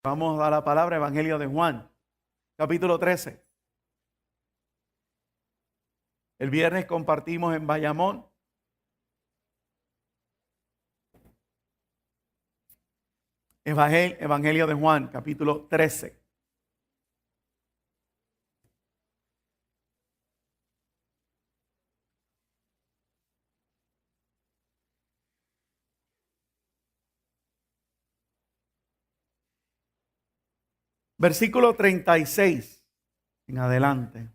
Vamos a la palabra, Evangelio de Juan, capítulo 13. El viernes compartimos en Bayamón. Evangelio de Juan, capítulo 13. Versículo 36 en adelante.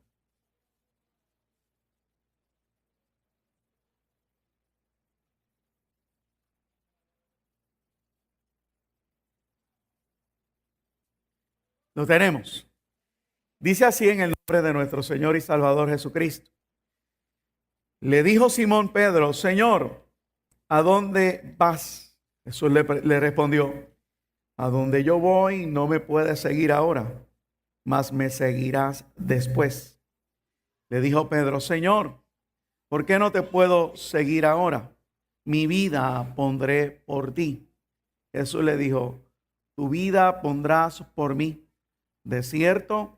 Lo tenemos. Dice así en el nombre de nuestro Señor y Salvador Jesucristo. Le dijo Simón Pedro: Señor, ¿a dónde vas? Jesús le respondió: a donde yo voy no me puedes seguir ahora, mas me seguirás después. Le dijo Pedro: Señor, ¿por qué no te puedo seguir ahora? Mi vida pondré por ti. Jesús le dijo: tu vida pondrás por mí. De cierto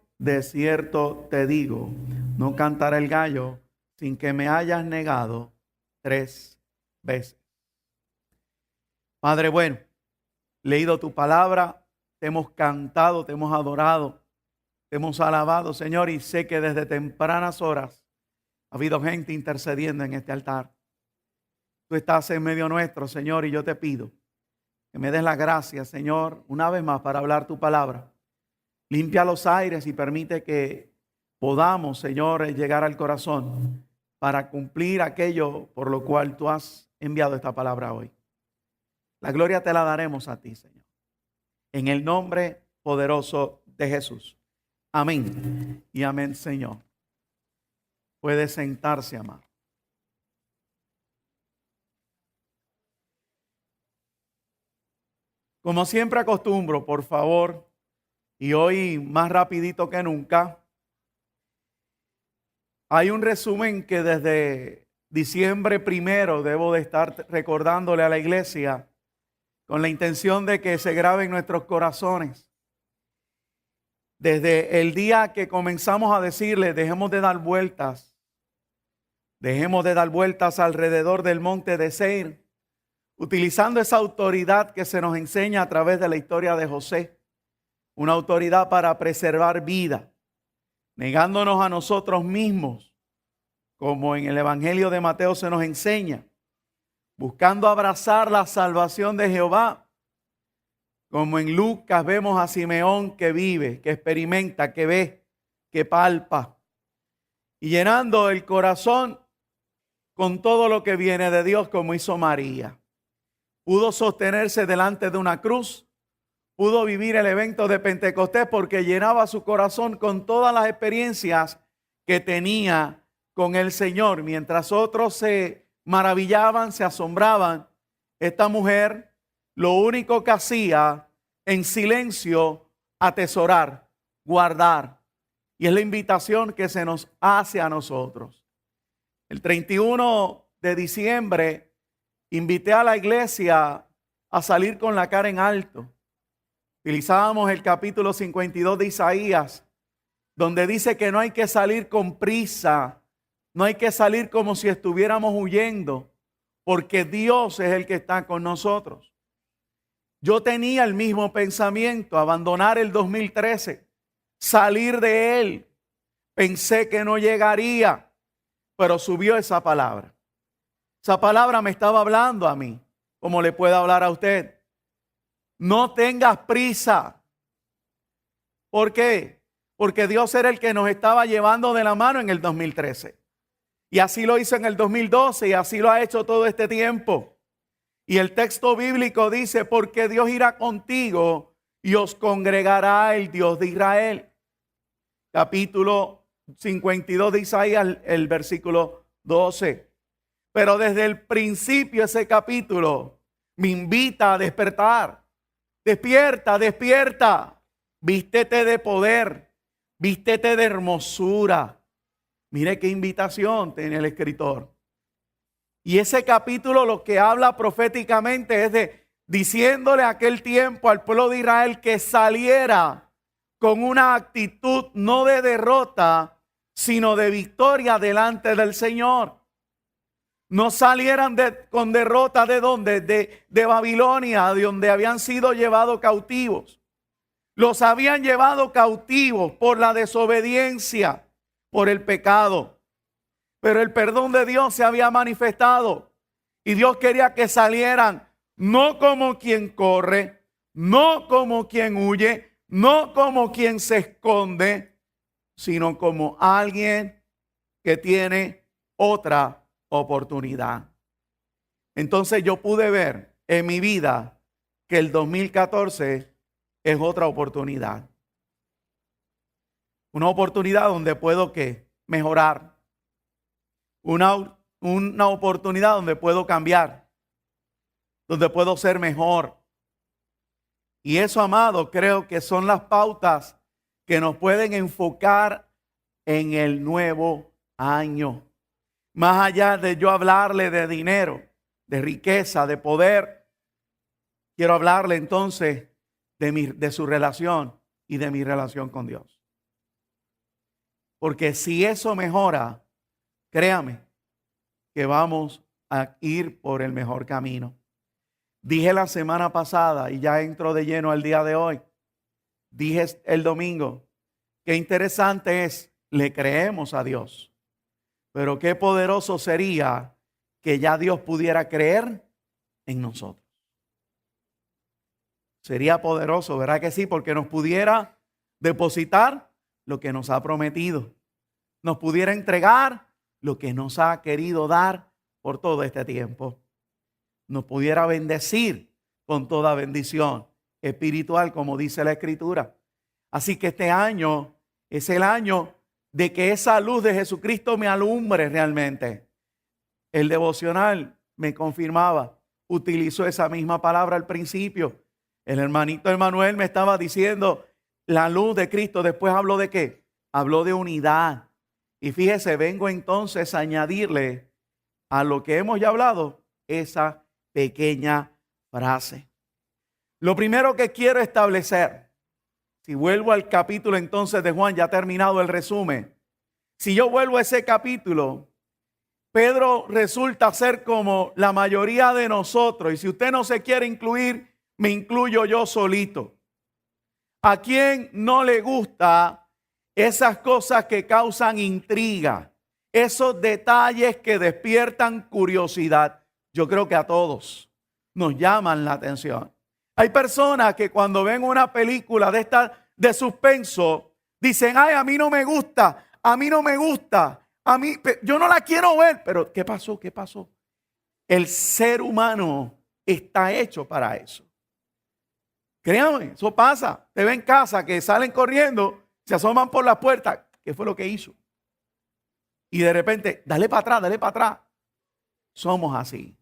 te digo, no cantará el gallo sin que me hayas negado 3 veces. Padre bueno, leído tu palabra, te hemos cantado, te hemos adorado, te hemos alabado, Señor, y sé que desde tempranas horas ha habido gente intercediendo en este altar. Tú estás en medio nuestro, Señor, y yo te pido que me des la gracia, Señor, una vez más para hablar tu palabra. Limpia los aires y permite que podamos, Señor, llegar al corazón para cumplir aquello por lo cual tú has enviado esta palabra hoy. La gloria te la daremos a ti, Señor. En el nombre poderoso de Jesús. Amén. Y amén, Señor. Puede sentarse, amado. Como siempre acostumbro, por favor, y hoy más rapidito que nunca, hay un resumen que desde diciembre 1 debo de estar recordándole a la iglesia con la intención de que se grabe en nuestros corazones. Desde el día que comenzamos a decirle: dejemos de dar vueltas alrededor del monte de Seir, utilizando esa autoridad que se nos enseña a través de la historia de José, una autoridad para preservar vida, negándonos a nosotros mismos, como en el Evangelio de Mateo se nos enseña, buscando abrazar la salvación de Jehová, como en Lucas vemos a Simeón que vive, que experimenta, que ve, que palpa, y llenando el corazón con todo lo que viene de Dios, como hizo María. Pudo sostenerse delante de una cruz, pudo vivir el evento de Pentecostés porque llenaba su corazón con todas las experiencias que tenía con el Señor. Mientras otros se maravillaban, se asombraban, esta mujer lo único que hacía en silencio, atesorar, guardar. Y es la invitación que se nos hace a nosotros. El 31 de diciembre invité a la iglesia a salir con la cara en alto. Utilizábamos el capítulo 52 de Isaías, donde dice que no hay que salir con prisa, no hay que salir como si estuviéramos huyendo, porque Dios es el que está con nosotros. Yo tenía el mismo pensamiento: abandonar el 2013, salir de él. Pensé que no llegaría, pero subió esa palabra. Esa palabra me estaba hablando a mí, como le puede hablar a usted. No tengas prisa. ¿Por qué? Porque Dios era el que nos estaba llevando de la mano en el 2013. Y así lo hizo en el 2012 y así lo ha hecho todo este tiempo. Y el texto bíblico dice: porque Dios irá contigo y os congregará el Dios de Israel. Capítulo 52 de Isaías, el versículo 12. Pero desde el principio ese capítulo me invita a despertar. Despierta, despierta, vístete de poder, vístete de hermosura. Mire qué invitación tiene el escritor. Y ese capítulo lo que habla proféticamente es diciéndole aquel tiempo al pueblo de Israel que saliera con una actitud no de derrota, sino de victoria delante del Señor. No salieran con derrota ¿de dónde? De Babilonia, de donde habían sido llevados cautivos. Los habían llevado cautivos por la desobediencia, por el pecado. Pero el perdón de Dios se había manifestado y Dios quería que salieran no como quien corre, no como quien huye, no como quien se esconde, sino como alguien que tiene otra oportunidad. Entonces yo pude ver en mi vida que el 2014 es otra oportunidad. Una oportunidad donde puedo mejorar. Una oportunidad donde puedo cambiar. Donde puedo ser mejor. Y eso, amado, creo que son las pautas que nos pueden enfocar en el nuevo año. Más allá de yo hablarle de dinero, de riqueza, de poder, quiero hablarle entonces de su relación y de mi relación con Dios. Porque si eso mejora, créame que vamos a ir por el mejor camino. Dije la semana pasada y ya entro de lleno al día de hoy. Dije el domingo, qué interesante es, le creemos a Dios. Pero qué poderoso sería que ya Dios pudiera creer en nosotros. Sería poderoso, ¿verdad que sí? Porque nos pudiera depositar lo que nos ha prometido. Nos pudiera entregar lo que nos ha querido dar por todo este tiempo. Nos pudiera bendecir con toda bendición espiritual, como dice la Escritura. Así que este año es el año de que esa luz de Jesucristo me alumbre realmente. El devocional me confirmaba, utilizó esa misma palabra al principio. El hermanito Emanuel me estaba diciendo la luz de Cristo. Después habló de ¿qué? Habló de unidad. Y fíjese, vengo entonces a añadirle a lo que hemos ya hablado esa pequeña frase. Lo primero que quiero establecer, si vuelvo al capítulo entonces de Juan, ya terminado el resumen. Si yo vuelvo a ese capítulo, Pedro resulta ser como la mayoría de nosotros. Y si usted no se quiere incluir, me incluyo yo solito. ¿A quién no le gusta esas cosas que causan intriga? Esos detalles que despiertan curiosidad. Yo creo que a todos nos llaman la atención. Hay personas que cuando ven una película de esta de suspenso, dicen, ay, a mí no me gusta, yo no la quiero ver. Pero ¿qué pasó? ¿Qué pasó? El ser humano está hecho para eso. Créanme, eso pasa. Te ven en casa que salen corriendo, se asoman por la puerta. ¿Qué fue lo que hizo? Y de repente, dale para atrás, dale para atrás. Somos así.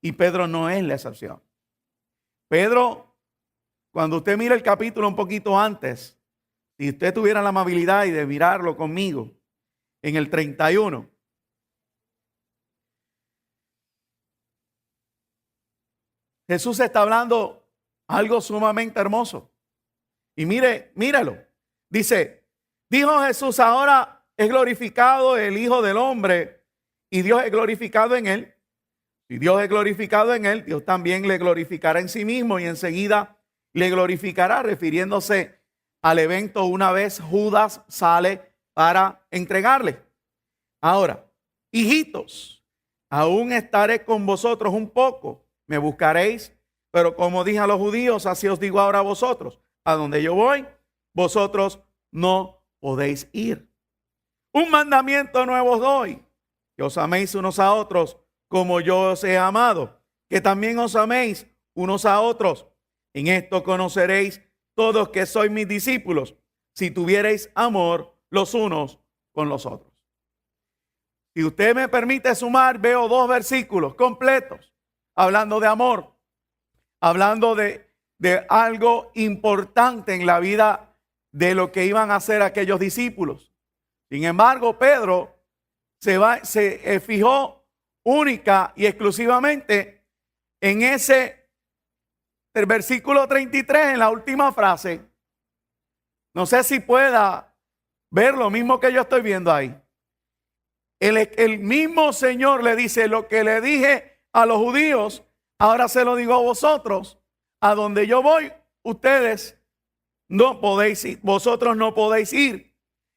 Y Pedro no es la excepción. Pedro, cuando usted mira el capítulo un poquito antes, si usted tuviera la amabilidad y de mirarlo conmigo, en el 31. Jesús está hablando algo sumamente hermoso. Y míralo. Dice, dijo Jesús, ahora es glorificado el Hijo del Hombre y Dios es glorificado en él. Si Dios es glorificado en él, Dios también le glorificará en sí mismo y enseguida le glorificará, refiriéndose al evento una vez Judas sale para entregarle. Ahora, hijitos, aún estaré con vosotros un poco, me buscaréis, pero como dije a los judíos, así os digo ahora a vosotros, a donde yo voy, vosotros no podéis ir. Un mandamiento nuevo os doy, que os améis unos a otros como yo os he amado, que también os améis unos a otros. En esto conoceréis todos que sois mis discípulos, si tuviereis amor los unos con los otros. Si usted me permite sumar, veo 2 versículos completos, hablando de amor, hablando de algo importante en la vida de lo que iban a hacer aquellos discípulos. Sin embargo, Pedro se fijó única y exclusivamente en ese el versículo 33 en la última frase. No sé si pueda ver lo mismo que yo estoy viendo ahí. El mismo Señor le dice: lo que le dije a los judíos, ahora se lo digo a vosotros. A donde yo voy, ustedes no podéis ir, vosotros no podéis ir.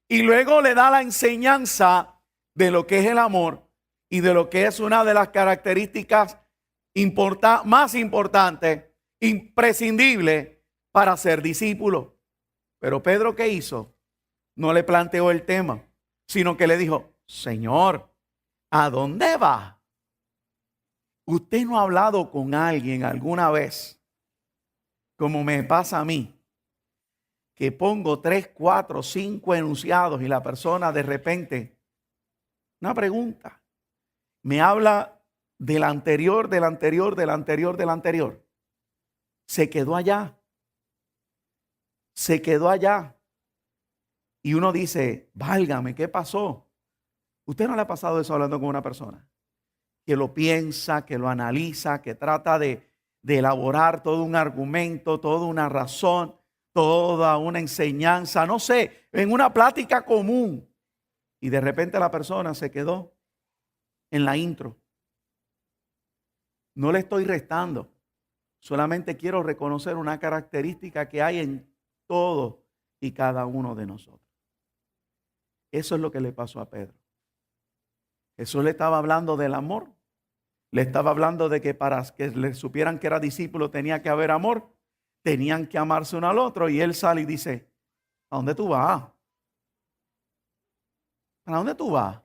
Y luego le da la enseñanza de lo que es el amor y de lo que es una de las características más importantes, imprescindibles para ser discípulo. Pero Pedro, ¿qué hizo? No le planteó el tema, sino que le dijo: Señor, ¿a dónde va? ¿Usted no ha hablado con alguien alguna vez, como me pasa a mí, que pongo 3, 4, 5 enunciados y la persona de repente, una pregunta, me habla del anterior, del anterior, del anterior, del anterior? Se quedó allá. Se quedó allá. Y uno dice: válgame, ¿qué pasó? ¿Usted no le ha pasado eso hablando con una persona que lo piensa, que lo analiza, que trata de elaborar todo un argumento, toda una razón, toda una enseñanza, no sé, en una plática común, y de repente la persona se quedó en la intro? No le estoy restando, solamente quiero reconocer una característica que hay en todos y cada uno de nosotros. Eso es lo que le pasó a Pedro. Jesús le estaba hablando del amor. Le estaba hablando de que para que le supieran que era discípulo tenía que haber amor. Tenían que amarse uno al otro. Y él sale y dice: ¿a dónde tú vas? ¿Para dónde tú vas?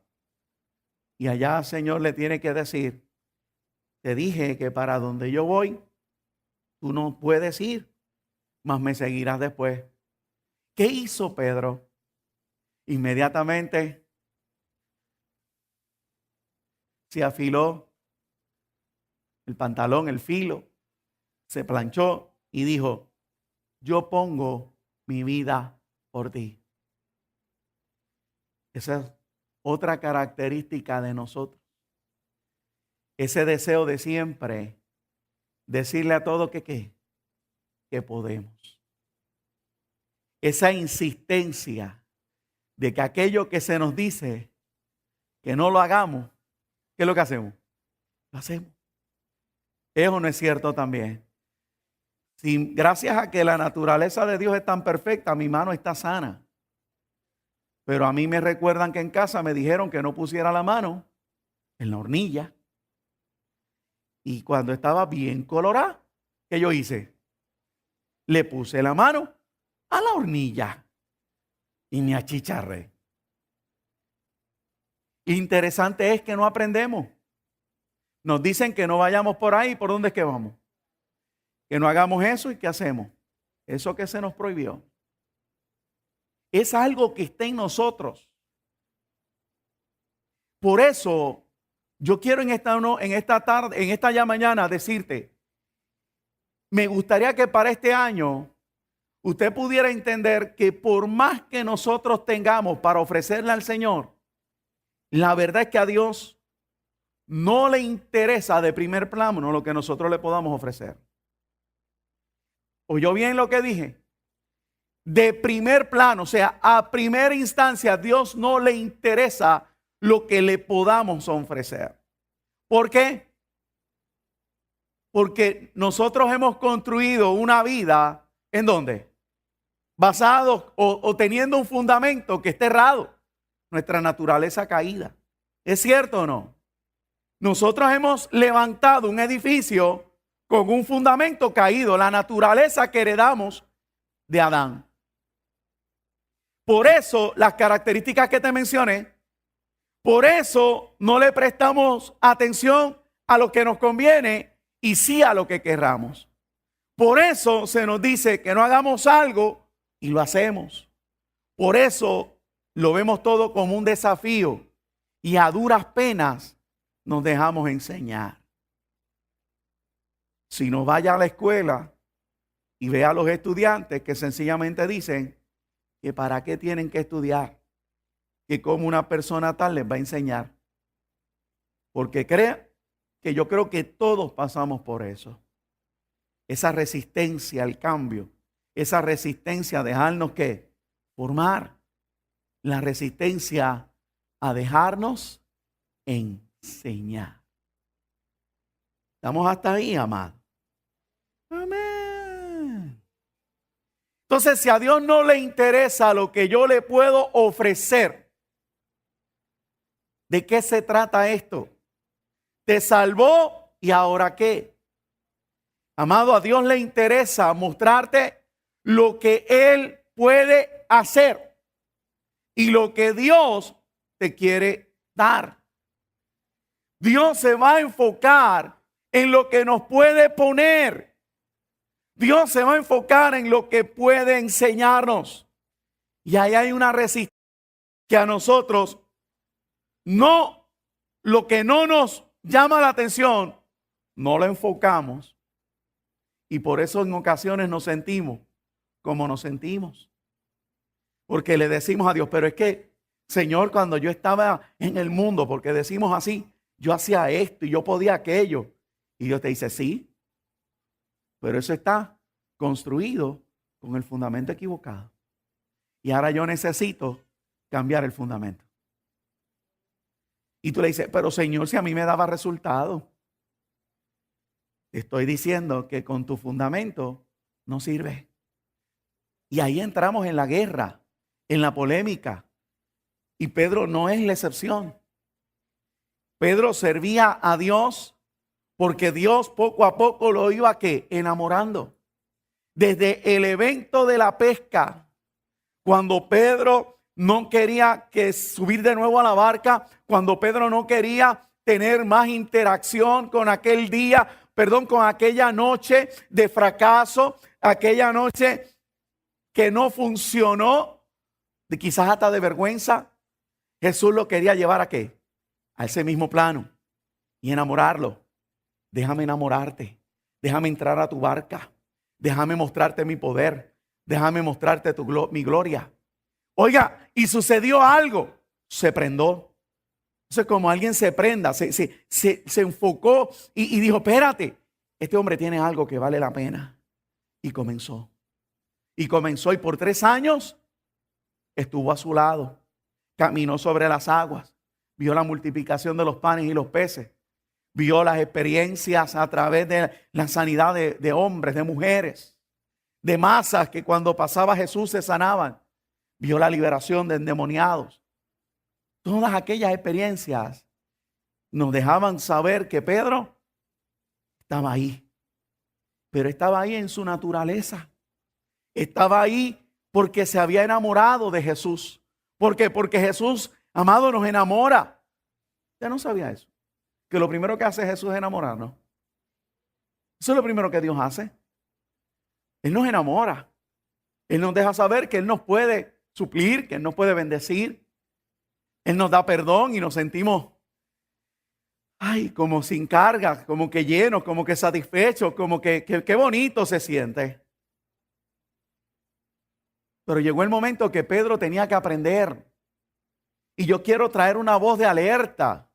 Y allá el Señor le tiene que decir: te dije que para donde yo voy, tú no puedes ir, mas me seguirás después. ¿Qué hizo Pedro? Inmediatamente se afiló el pantalón, el filo, se planchó y dijo: yo pongo mi vida por ti. Esa es otra característica de nosotros. Ese deseo de siempre decirle a todo que podemos. Esa insistencia de que aquello que se nos dice que no lo hagamos, ¿qué es lo que hacemos? Lo hacemos. Eso no es cierto también. Gracias a que la naturaleza de Dios es tan perfecta, mi mano está sana. Pero a mí me recuerdan que en casa me dijeron que no pusiera la mano en la hornilla. Y cuando estaba bien colorada, ¿qué yo hice? Le puse la mano a la hornilla y me achicharré. Interesante es que no aprendemos. Nos dicen que no vayamos por ahí. ¿Por dónde es que vamos? Que no hagamos eso. ¿Y qué hacemos? Eso que se nos prohibió. Es algo que está en nosotros. Por eso yo quiero en esta tarde, en esta ya mañana decirte: me gustaría que para este año usted pudiera entender que por más que nosotros tengamos para ofrecerle al Señor, la verdad es que a Dios no le interesa de primer plano lo que nosotros le podamos ofrecer. ¿Oyó bien lo que dije? De primer plano, o sea, a primera instancia, a Dios no le interesa lo que le podamos ofrecer. ¿Por qué? Porque nosotros hemos construido una vida, ¿en dónde? Basado o teniendo un fundamento que está errado. Nuestra naturaleza caída. ¿Es cierto o no? Nosotros hemos levantado un edificio con un fundamento caído, la naturaleza que heredamos de Adán. Por eso las características que te mencioné, por eso no le prestamos atención a lo que nos conviene y sí a lo que querramos. Por eso se nos dice que no hagamos algo y lo hacemos. Por eso lo vemos todo como un desafío y a duras penas nos dejamos enseñar. Si no vaya a la escuela y ve a los estudiantes que sencillamente dicen que para qué tienen que estudiar, que como una persona tal les va a enseñar. Porque crea que yo creo que todos pasamos por eso. esa resistencia al cambio, esa resistencia a dejarnos ¿qué? Formar, la resistencia a dejarnos enseñar. ¿Estamos hasta ahí, amado? Amén. Entonces, si a Dios no le interesa lo que yo le puedo ofrecer, ¿de qué se trata esto? Te salvó y ahora qué. Amado, a Dios le interesa mostrarte lo que Él puede hacer y lo que Dios te quiere dar. Dios se va a enfocar en lo que nos puede poner. Dios se va a enfocar en lo que puede enseñarnos. Y ahí hay una resistencia que a nosotros no, lo que no nos llama la atención, no lo enfocamos. Y por eso en ocasiones nos sentimos como nos sentimos. Porque le decimos a Dios, pero es que, Señor, cuando yo estaba en el mundo, porque decimos así, yo hacía esto y yo podía aquello. Y Dios te dice, sí, pero eso está construido con el fundamento equivocado. Y ahora yo necesito cambiar el fundamento. Y tú le dices, pero Señor, si a mí me daba resultado. Te estoy diciendo que con tu fundamento no sirve. Y ahí entramos en la guerra, en la polémica. Y Pedro no es la excepción. Pedro servía a Dios porque Dios poco a poco lo iba ¿qué? Enamorando. Desde el evento de la pesca, cuando Pedro no quería que subir de nuevo a la barca, cuando Pedro no quería tener más interacción con aquel día, con aquella noche de fracaso, aquella noche que no funcionó, de quizás hasta de vergüenza, Jesús lo quería llevar ¿a qué? A ese mismo plano y enamorarlo. Déjame enamorarte, déjame entrar a tu barca, déjame mostrarte mi poder, déjame mostrarte mi gloria. Oiga, y sucedió algo, se prendó. Entonces, como alguien se prenda, se enfocó y dijo, espérate, este hombre tiene algo que vale la pena. Y comenzó. Y por 3 años estuvo a su lado. Caminó sobre las aguas. Vio la multiplicación de los panes y los peces. Vio las experiencias a través de la sanidad de hombres, de mujeres, de masas que cuando pasaba Jesús se sanaban. Vio la liberación de endemoniados. Todas aquellas experiencias nos dejaban saber que Pedro estaba ahí. Pero estaba ahí en su naturaleza. Estaba ahí porque se había enamorado de Jesús. ¿Por qué? Porque Jesús, amado, nos enamora. ¿Usted no sabía eso? Que lo primero que hace Jesús es enamorarnos. Eso es lo primero que Dios hace. Él nos enamora. Él nos deja saber que Él nos puede suplir, que Él nos puede bendecir. Él nos da perdón y nos sentimos, como sin carga, como que llenos, como que satisfechos, como que qué bonito se siente. Pero llegó el momento que Pedro tenía que aprender. Y yo quiero traer una voz de alerta.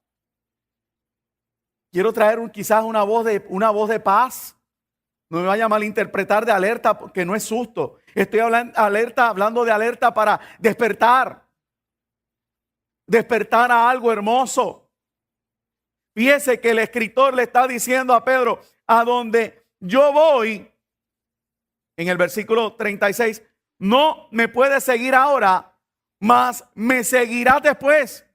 Quiero traer quizás una voz de paz. No me vaya a malinterpretar de alerta, porque no es susto. Estoy hablando de alerta para despertar. Despertar a algo hermoso. Fíjese que el escritor le está diciendo a Pedro, a donde yo voy, en el versículo 36, no me puedes seguir ahora, mas me seguirás después.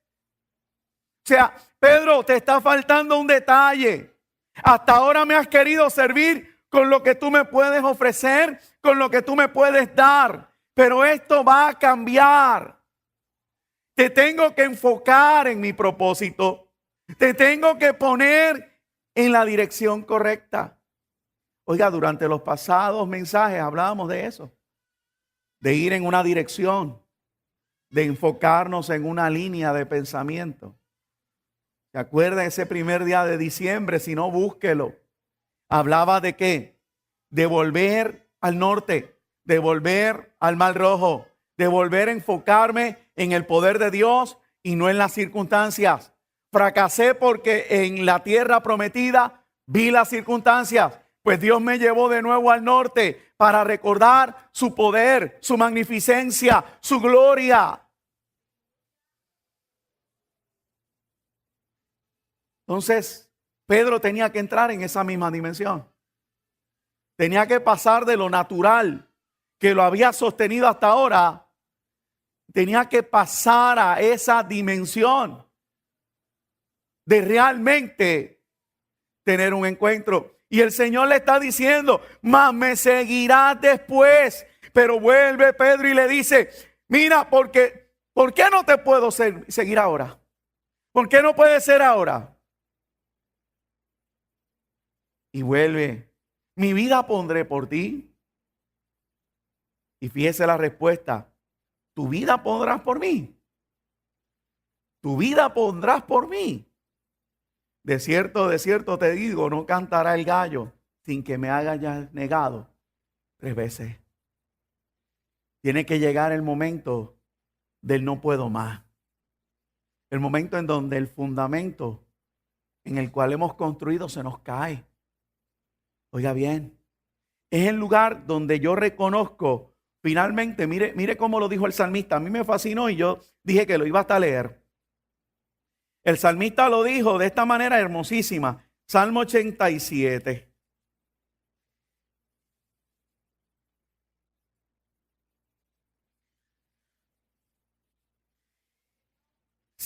O sea, Pedro, te está faltando un detalle. Hasta ahora me has querido servir con lo que tú me puedes ofrecer, con lo que tú me puedes dar. Pero esto va a cambiar. Te tengo que enfocar en mi propósito. Te tengo que poner en la dirección correcta. Oiga, durante los pasados mensajes hablábamos de eso. De ir en una dirección. De enfocarnos en una línea de pensamiento. ¿Se acuerdan ese primer día de diciembre? Si no, búsquelo. Hablaba de qué? De volver al norte. De volver al Mar Rojo. De volver a enfocarme en el poder de Dios y no en las circunstancias. Fracasé porque en la tierra prometida vi las circunstancias. Pues Dios me llevó de nuevo al norte para recordar su poder, su magnificencia, su gloria. Entonces, Pedro tenía que entrar en esa misma dimensión. Tenía que pasar de lo natural que lo había sostenido hasta ahora. Tenía que pasar a esa dimensión de realmente tener un encuentro. Y el Señor le está diciendo, mas me seguirás después. Pero vuelve Pedro y le dice, mira, ¿por qué no te puedo seguir ahora? ¿Por qué no puede ser ahora? Y vuelve, mi vida pondré por ti. Y fíjese la respuesta, tu vida pondrás por mí. Tu vida pondrás por mí. De cierto te digo, no cantará el gallo sin que me hayas negado 3 veces. Tiene que llegar el momento del no puedo más. El momento en donde el fundamento en el cual hemos construido se nos cae. Oiga bien, es el lugar donde yo reconozco finalmente, mire cómo lo dijo el salmista. A mí me fascinó y yo dije que lo iba hasta a leer. El salmista lo dijo de esta manera hermosísima. Salmo 87.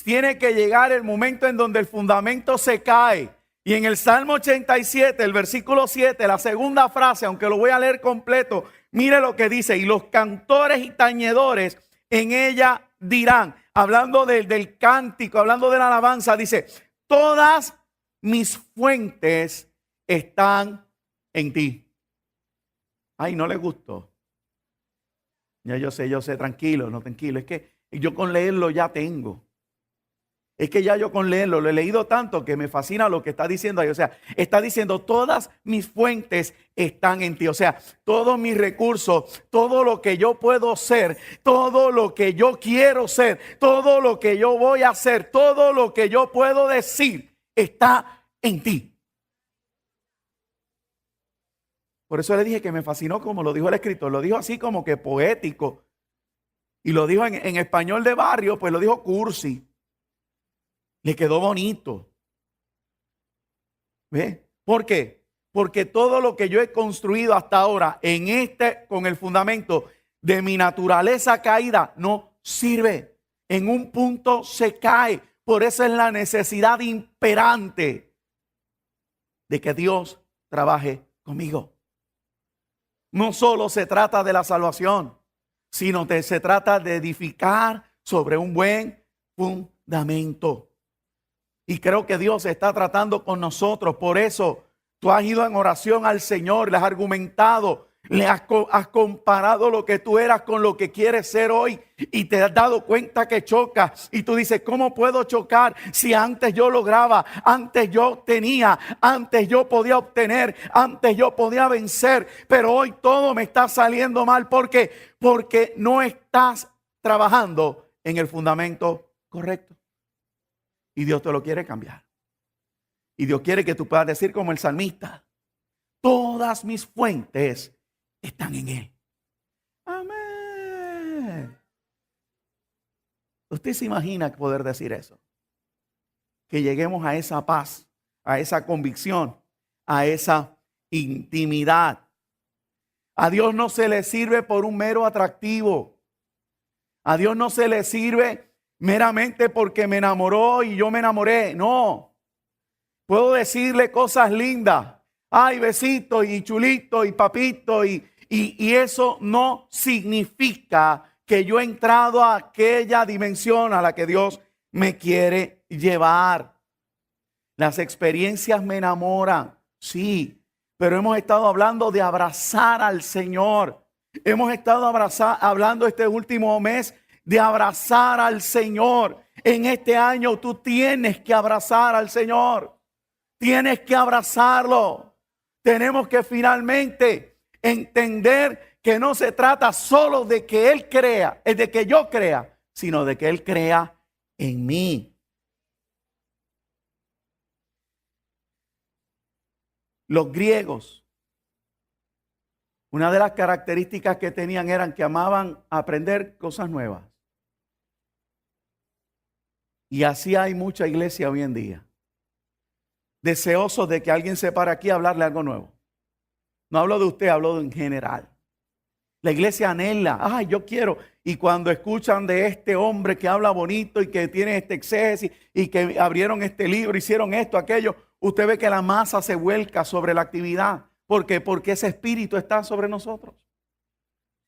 Tiene que llegar el momento en donde el fundamento se cae. Y en el Salmo 87, el versículo 7, la segunda frase, aunque lo voy a leer completo, mire lo que dice. Y los cantores y tañedores en ella dirán, hablando del cántico, hablando de la alabanza, dice, todas mis fuentes están en ti. Ay, no le gustó. Ya yo sé, tranquilo, no tranquilo. Es que yo con leerlo ya tengo. Es que ya yo con leerlo lo he leído tanto que me fascina lo que está diciendo ahí. O sea, está diciendo todas mis fuentes están en ti. O sea, todos mis recursos, todo lo que yo puedo ser, todo lo que yo quiero ser, todo lo que yo voy a hacer, todo lo que yo puedo decir está en ti. Por eso le dije que me fascinó como lo dijo el escritor. Lo dijo así como que poético. Y lo dijo en español de barrio, pues lo dijo cursi. Le quedó bonito. ¿Ve? ¿Por qué? Porque todo lo que yo he construido hasta ahora con el fundamento de mi naturaleza caída no sirve. En un punto se cae. Por eso es la necesidad imperante de que Dios trabaje conmigo. No solo se trata de la salvación, sino que se trata de edificar sobre un buen fundamento. Y creo que Dios está tratando con nosotros. Por eso tú has ido en oración al Señor, le has argumentado, le has comparado lo que tú eras con lo que quieres ser hoy. Y te has dado cuenta que chocas. Y tú dices, ¿cómo puedo chocar si antes yo lograba, antes yo tenía, antes yo podía obtener, antes yo podía vencer? Pero hoy todo me está saliendo mal. ¿Por qué? Porque no estás trabajando en el fundamento correcto. Y Dios te lo quiere cambiar. Y Dios quiere que tú puedas decir como el salmista, todas mis fuentes están en Él. Amén. ¿Usted se imagina poder decir eso? Que lleguemos a esa paz, a esa convicción, a esa intimidad. A Dios no se le sirve por un mero atractivo. A Dios no se le sirve meramente porque me enamoró y yo me enamoré. No. Puedo decirle cosas lindas. Ay, besito y chulito y papito. Y eso no significa que yo he entrado a aquella dimensión a la que Dios me quiere llevar. Las experiencias me enamoran. Sí. Pero hemos estado hablando de abrazar al Señor. Hemos estado hablando este último mes de abrazar al Señor. En este año tú tienes que abrazar al Señor. Tienes que abrazarlo. Tenemos que finalmente entender que no se trata solo de que Él crea, de que yo crea, sino de que Él crea en mí. Los griegos Una de las características que tenían eran que amaban aprender cosas nuevas. Y así hay mucha iglesia hoy en día, deseosos de que alguien se pare aquí a hablarle algo nuevo. No hablo de usted, hablo en general. La iglesia anhela, yo quiero. Y cuando escuchan de este hombre que habla bonito y que tiene este exégesis y que abrieron este libro, hicieron esto, aquello, usted ve que la masa se vuelca sobre la actividad. ¿Por qué? Porque ese espíritu está sobre nosotros.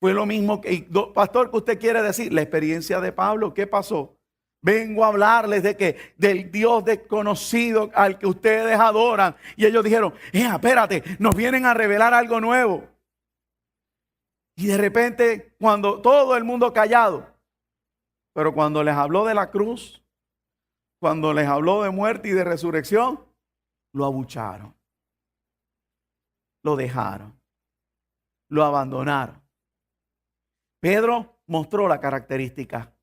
Fue lo mismo que, pastor, ¿qué usted quiere decir? La experiencia de Pablo, ¿qué pasó? Vengo a hablarles del Dios desconocido al que ustedes adoran. Y ellos dijeron, espérate, nos vienen a revelar algo nuevo. Y de repente, cuando todo el mundo callado, pero cuando les habló de la cruz, cuando les habló de muerte y de resurrección, lo abucharon, lo dejaron, lo abandonaron. Pedro mostró la característica.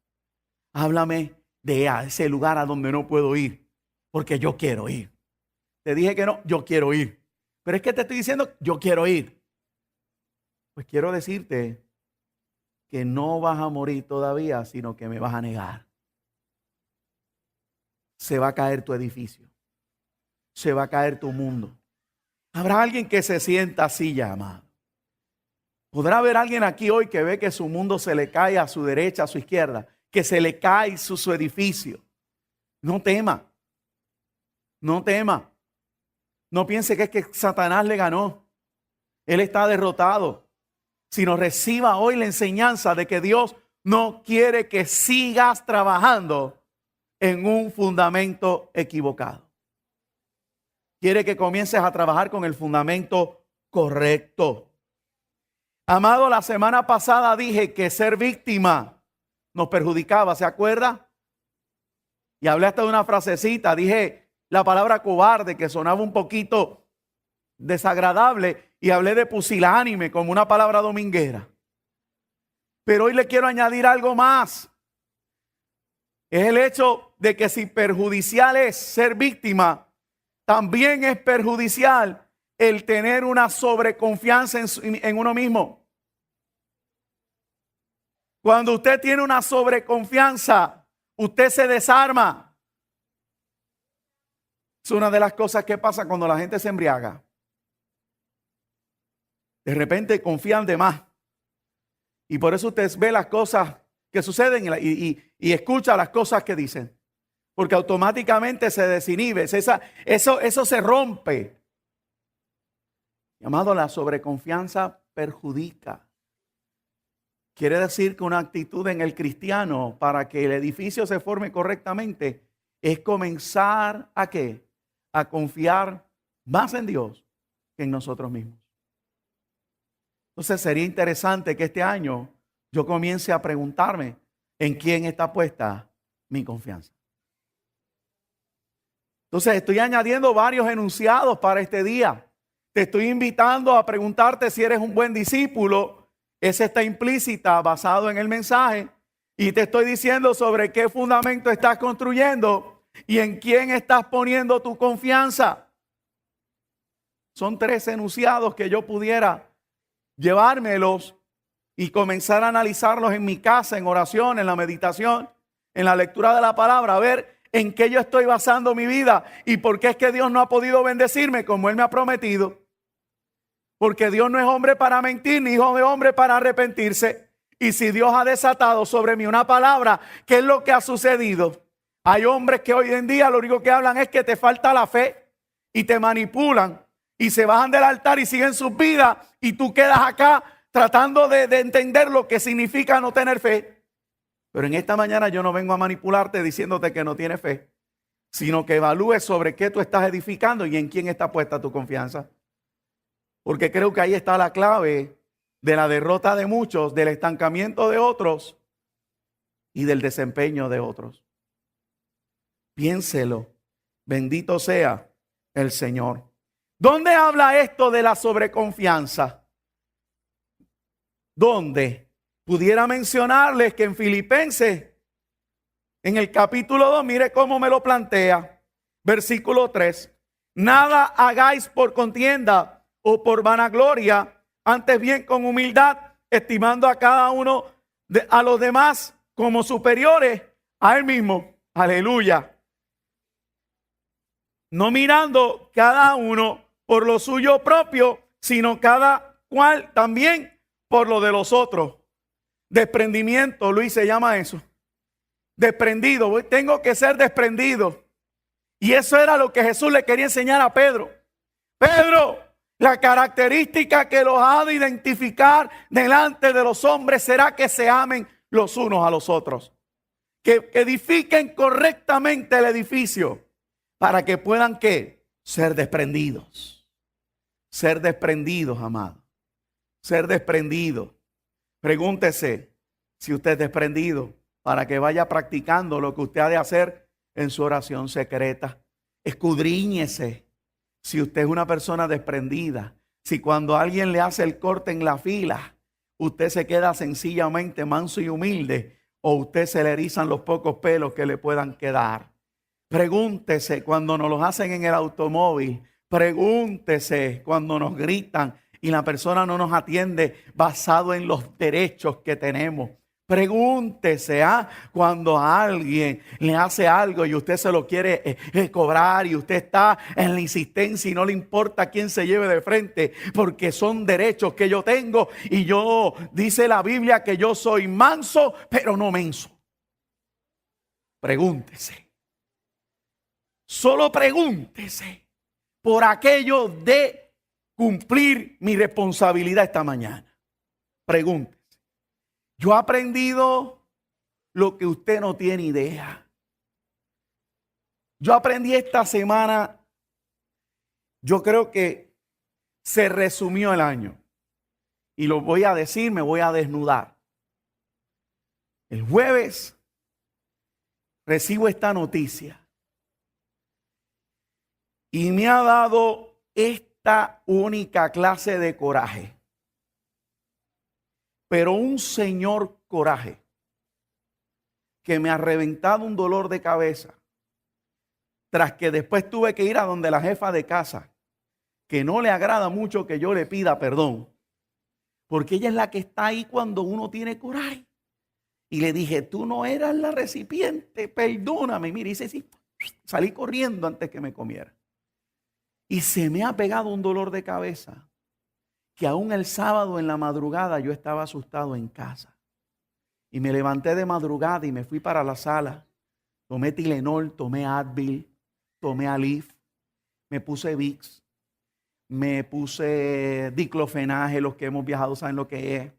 Háblame de ese lugar a donde no puedo ir, porque yo quiero ir. Te dije que no, yo quiero ir. Pero es que te estoy diciendo, yo quiero ir. Pues quiero decirte que no vas a morir todavía, sino que me vas a negar. Se va a caer tu edificio. Se va a caer tu mundo. Habrá alguien que se sienta así ya, amado. Podrá haber alguien aquí hoy que ve que su mundo se le cae a su derecha, a su izquierda, que se le cae su edificio. No tema. No tema. No piense que es que Satanás le ganó. Él está derrotado. Sino reciba hoy la enseñanza de que Dios no quiere que sigas trabajando en un fundamento equivocado. Quiere que comiences a trabajar con el fundamento correcto. Amado, la semana pasada dije que ser víctima nos perjudicaba, ¿se acuerda? Y hablé hasta de una frasecita, dije la palabra cobarde que sonaba un poquito desagradable y hablé de pusilánime como una palabra dominguera. Pero hoy le quiero añadir algo más. Es el hecho de que si perjudicial es ser víctima, también es perjudicial el tener una sobreconfianza en uno mismo. Cuando usted tiene una sobreconfianza, usted se desarma. Es una de las cosas que pasa cuando la gente se embriaga. De repente confían de más. Y por eso usted ve las cosas que suceden y escucha las cosas que dicen. Porque automáticamente se desinhibe. Eso se rompe. Amado, la sobreconfianza perjudica. Quiere decir que una actitud en el cristiano para que el edificio se forme correctamente es comenzar ¿a qué? A confiar más en Dios que en nosotros mismos. Entonces sería interesante que este año yo comience a preguntarme en quién está puesta mi confianza. Entonces estoy añadiendo varios enunciados para este día. Te estoy invitando a preguntarte si eres un buen discípulo. Ese está implícita basado en el mensaje. Y te estoy diciendo sobre qué fundamento estás construyendo y en quién estás poniendo tu confianza. Son 3 enunciados que yo pudiera llevármelos y comenzar a analizarlos en mi casa, en oración, en la meditación, en la lectura de la palabra, a ver en qué yo estoy basando mi vida y por qué es que Dios no ha podido bendecirme como Él me ha prometido. Porque Dios no es hombre para mentir, ni hijo de hombre para arrepentirse. Y si Dios ha desatado sobre mí una palabra, ¿qué es lo que ha sucedido? Hay hombres que hoy en día lo único que hablan es que te falta la fe y te manipulan y se bajan del altar y siguen sus vidas y tú quedas acá tratando de entender lo que significa no tener fe. Pero en esta mañana yo no vengo a manipularte diciéndote que no tienes fe, sino que evalúes sobre qué tú estás edificando y en quién está puesta tu confianza. Porque creo que ahí está la clave de la derrota de muchos, del estancamiento de otros y del desempeño de otros. Piénselo. Bendito sea el Señor. ¿Dónde habla esto de la sobreconfianza? ¿Dónde? Pudiera mencionarles que en Filipenses, en el capítulo 2, mire cómo me lo plantea. Versículo 3. Nada hagáis por contienda o por vanagloria, Antes bien con humildad, estimando a cada uno a los demás como superiores a él mismo. Aleluya. No mirando cada uno por lo suyo propio, sino cada cual también por lo de los otros. Desprendimiento, Luis, se llama eso. Desprendido, tengo que ser desprendido. Y eso era lo que Jesús le quería enseñar a Pedro. Pedro, la característica que los ha de identificar delante de los hombres será que se amen los unos a los otros. Que edifiquen correctamente el edificio para que puedan, ¿qué? Ser desprendidos. Ser desprendidos, amado. Ser desprendidos. Pregúntese si usted es desprendido para que vaya practicando lo que usted ha de hacer en su oración secreta. Escudriñese si usted es una persona desprendida. Si cuando alguien le hace el corte en la fila, usted se queda sencillamente manso y humilde, o usted se le erizan los pocos pelos que le puedan quedar. Pregúntese cuando nos los hacen en el automóvil. Pregúntese cuando nos gritan y la persona no nos atiende basado en los derechos que tenemos. Pregúntese cuando a alguien le hace algo y usted se lo quiere cobrar y usted está en la insistencia y no le importa quién se lleve de frente, porque son derechos que yo tengo y yo, dice la Biblia, que yo soy manso pero no menso. Pregúntese. Solo pregúntese por aquello de cumplir mi responsabilidad esta mañana. Pregúntese. Yo he aprendido lo que usted no tiene idea. Yo aprendí esta semana, yo creo que se resumió el año. Y lo voy a decir, me voy a desnudar. El jueves recibo esta noticia. Y me ha dado esta única clase de coraje. Pero un señor coraje que me ha reventado un dolor de cabeza. Tras que después tuve que ir a donde la jefa de casa, que no le agrada mucho que yo le pida perdón. Porque ella es la que está ahí cuando uno tiene coraje. Y le dije, tú no eras la recipiente, perdóname. Mira, dice, sí, salí corriendo antes que me comiera. Y se me ha pegado un dolor de cabeza que aún el sábado en la madrugada yo estaba asustado en casa. Y me levanté de madrugada y me fui para la sala. Tomé Tylenol, tomé Advil, tomé Alif, me puse Vicks, me puse diclofenaje, los que hemos viajado saben lo que es.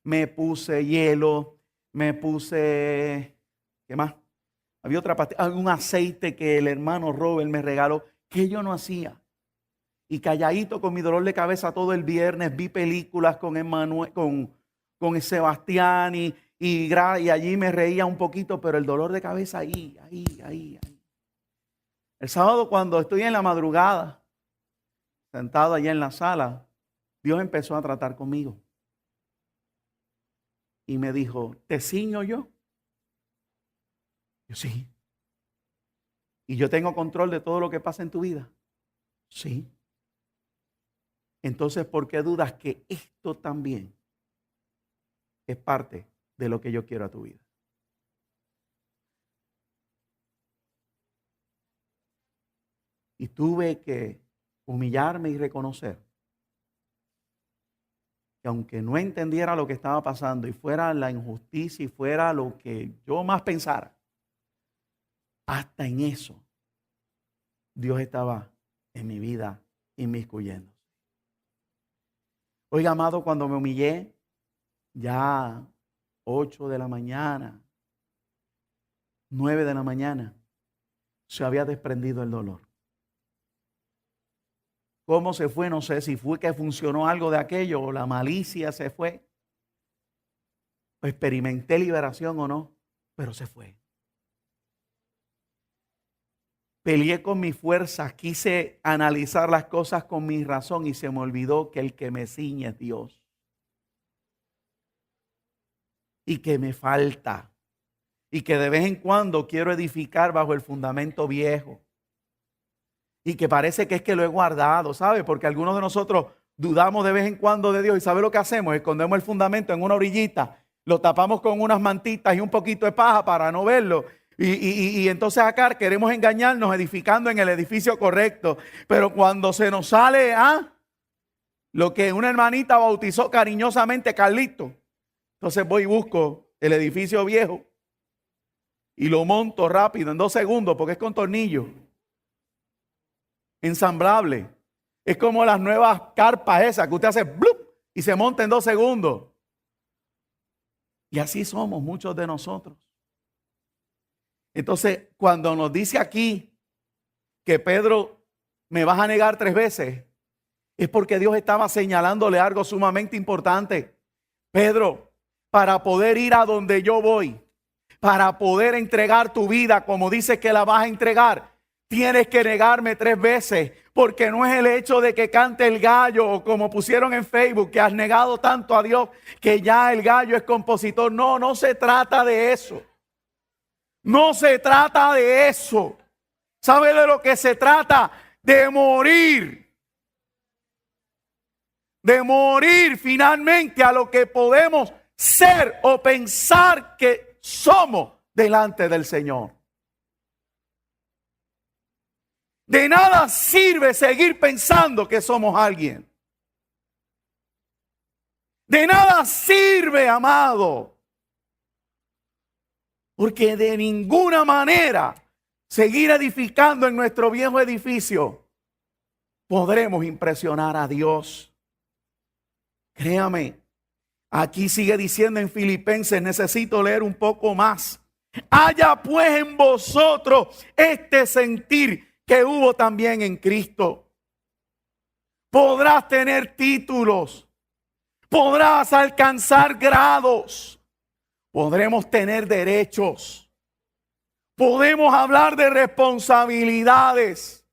Me puse hielo, me puse, ¿qué más? Había otra pastilla, un aceite que el hermano Robert me regaló, que yo no hacía. Y calladito con mi dolor de cabeza todo el viernes, vi películas con Emmanuel, con Sebastián y allí me reía un poquito, pero el dolor de cabeza ahí. El sábado cuando estoy en la madrugada, sentado allá en la sala, Dios empezó a tratar conmigo. Y me dijo, ¿te ciño yo? Yo sí. ¿Y yo tengo control de todo lo que pasa en tu vida? Sí. Entonces, ¿por qué dudas que esto también es parte de lo que yo quiero a tu vida? Y tuve que humillarme y reconocer que aunque no entendiera lo que estaba pasando y fuera la injusticia y fuera lo que yo más pensara, hasta en eso Dios estaba en mi vida inmiscuyendo. Oiga, amado, cuando me humillé, ya 8 de la mañana, 9 de la mañana, se había desprendido el dolor. ¿Cómo se fue? No sé si fue que funcionó algo de aquello o la malicia se fue. Experimenté liberación o no, pero se fue. Peleé con mis fuerzas, quise analizar las cosas con mi razón y se me olvidó que el que me ciñe es Dios. Y que me falta. Y que de vez en cuando quiero edificar bajo el fundamento viejo. Y que parece que es que lo he guardado, ¿sabe? Porque algunos de nosotros dudamos de vez en cuando de Dios. ¿Y sabe lo que hacemos? Escondemos el fundamento en una orillita, lo tapamos con unas mantitas y un poquito de paja para no verlo. Y entonces acá queremos engañarnos edificando en el edificio correcto. Pero cuando se nos sale lo que una hermanita bautizó cariñosamente Carlito, entonces voy y busco el edificio viejo y lo monto rápido en 2 segundos porque es con tornillo. Ensamblable. Es como las nuevas carpas esas que usted hace ¡blup! Y se monta en 2 segundos. Y así somos muchos de nosotros. Entonces, cuando nos dice aquí que Pedro, me vas a negar 3 veces, es porque Dios estaba señalándole algo sumamente importante. Pedro, para poder ir a donde yo voy, para poder entregar tu vida como dices que la vas a entregar, tienes que negarme 3 veces, porque no es el hecho de que cante el gallo o como pusieron en Facebook, que has negado tanto a Dios que ya el gallo es compositor. No, no se trata de eso. No se trata de eso. ¿Sabe de lo que se trata? De morir. De morir finalmente a lo que podemos ser o pensar que somos delante del Señor. De nada sirve seguir pensando que somos alguien. De nada sirve, amado. Porque de ninguna manera seguir edificando en nuestro viejo edificio podremos impresionar a Dios. Créame, aquí sigue diciendo en Filipenses, necesito leer un poco más. Haya pues en vosotros este sentir que hubo también en Cristo. Podrás tener títulos, podrás alcanzar grados. Podremos tener derechos. Podemos hablar de responsabilidades.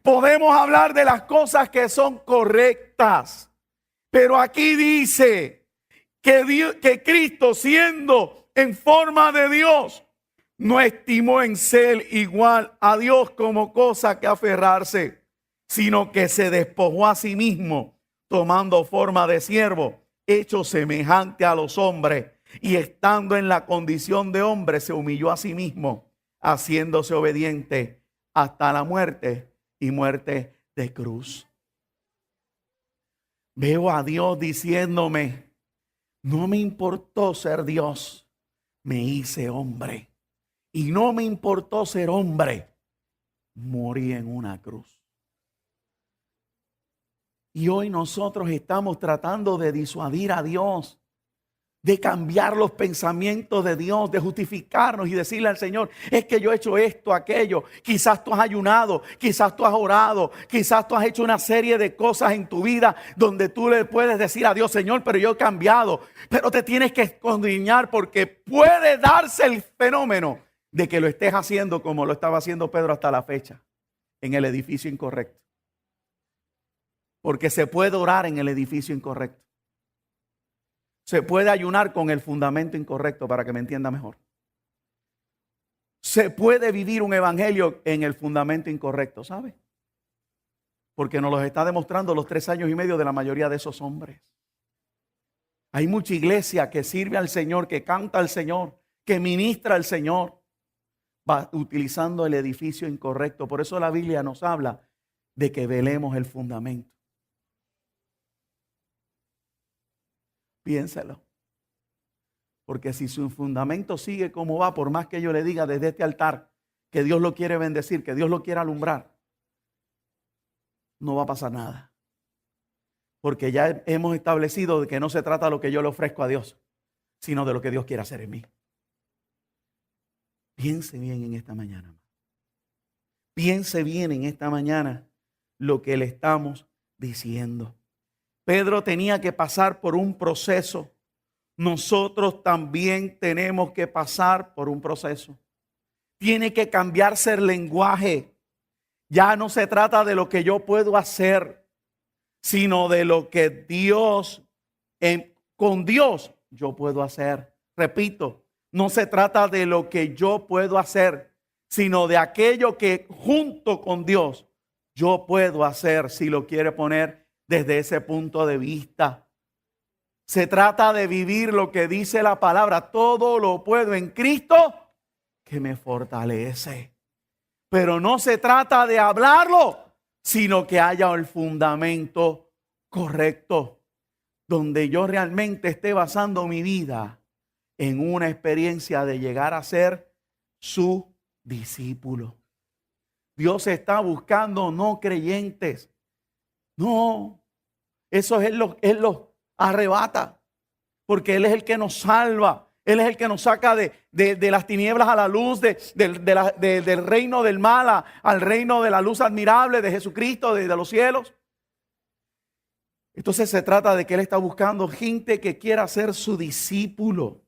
Podemos hablar de las cosas que son correctas. Pero aquí dice que Cristo, siendo en forma de Dios, no estimó en ser igual a Dios como cosa que aferrarse, sino que se despojó a sí mismo, tomando forma de siervo, hecho semejante a los hombres. Y estando en la condición de hombre, se humilló a sí mismo, haciéndose obediente hasta la muerte y muerte de cruz. Veo a Dios diciéndome, no me importó ser Dios, me hice hombre. Y no me importó ser hombre, morí en una cruz. Y hoy nosotros estamos tratando de disuadir a Dios, de cambiar los pensamientos de Dios, de justificarnos y decirle al Señor, es que yo he hecho esto, aquello. Quizás tú has ayunado, quizás tú has orado, quizás tú has hecho una serie de cosas en tu vida donde tú le puedes decir a Dios, Señor, pero yo he cambiado. Pero te tienes que escondriñar porque puede darse el fenómeno de que lo estés haciendo como lo estaba haciendo Pedro hasta la fecha, en el edificio incorrecto. Porque se puede orar en el edificio incorrecto. Se puede ayunar con el fundamento incorrecto, para que me entienda mejor. Se puede vivir un evangelio en el fundamento incorrecto, ¿sabe? Porque nos lo está demostrando los 3 años y medio de la mayoría de esos hombres. Hay mucha iglesia que sirve al Señor, que canta al Señor, que ministra al Señor, va utilizando el edificio incorrecto. Por eso la Biblia nos habla de que velemos el fundamento. Piénselo. Porque si su fundamento sigue como va, por más que yo le diga desde este altar que Dios lo quiere bendecir, que Dios lo quiere alumbrar, no va a pasar nada. Porque ya hemos establecido de que no se trata de lo que yo le ofrezco a Dios, sino de lo que Dios quiere hacer en mí. Piense bien en esta mañana. Piense bien en esta mañana lo que le estamos diciendo. Pedro tenía que pasar por un proceso. Nosotros también tenemos que pasar por un proceso. Tiene que cambiarse el lenguaje. Ya no se trata de lo que yo puedo hacer, sino de lo que Dios, con Dios yo puedo hacer. Repito, no se trata de lo que yo puedo hacer, sino de aquello que junto con Dios yo puedo hacer, si lo quiere poner desde ese punto de vista. Se trata de vivir lo que dice la palabra. Todo lo puedo en Cristo que me fortalece. Pero no se trata de hablarlo, sino que haya el fundamento correcto, donde yo realmente esté basando mi vida en una experiencia de llegar a ser su discípulo. Dios está buscando no creyentes. No, eso Él los arrebata, porque Él es el que nos salva. Él es el que nos saca de las tinieblas a la luz, del reino del mal al reino de la luz admirable de Jesucristo, de los cielos. Entonces se trata de que Él está buscando gente que quiera ser su discípulo.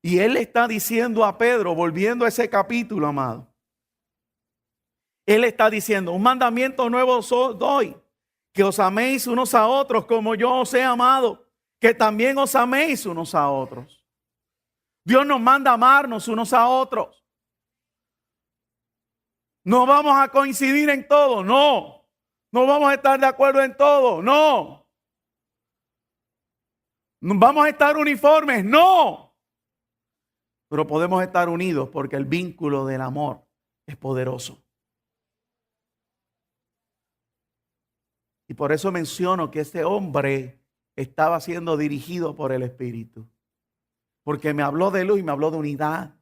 Y Él está diciendo a Pedro, volviendo a ese capítulo, amado. Él está diciendo, un mandamiento nuevo os doy, que os améis unos a otros como yo os he amado, que también os améis unos a otros. Dios nos manda a amarnos unos a otros. No vamos a coincidir en todo, no. No vamos a estar de acuerdo en todo, no. Vamos a estar uniformes, no. Pero podemos estar unidos porque el vínculo del amor es poderoso. Y por eso menciono que este hombre estaba siendo dirigido por el Espíritu. Porque me habló de luz y me habló de unidad.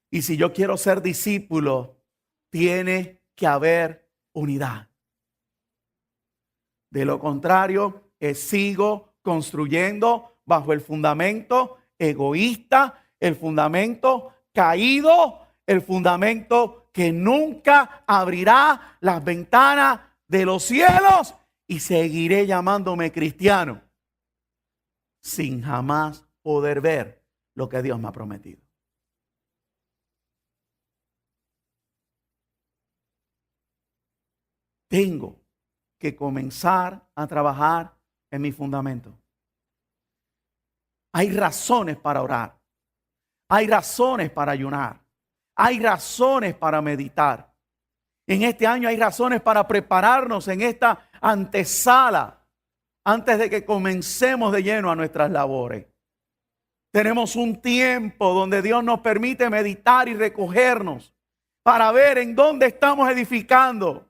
Y si yo quiero ser discípulo, tiene que haber unidad. De lo contrario, sigo construyendo bajo el fundamento egoísta, el fundamento caído, el fundamento que nunca abrirá las ventanas de los cielos, y seguiré llamándome cristiano sin jamás poder ver lo que Dios me ha prometido. Tengo que comenzar a trabajar en mi fundamento. Hay razones para orar. Hay razones para ayunar. Hay razones para meditar. En este año hay razones para prepararnos en esta antesala antes de que comencemos de lleno a nuestras labores. Tenemos un tiempo donde Dios nos permite meditar y recogernos para ver en dónde estamos edificando,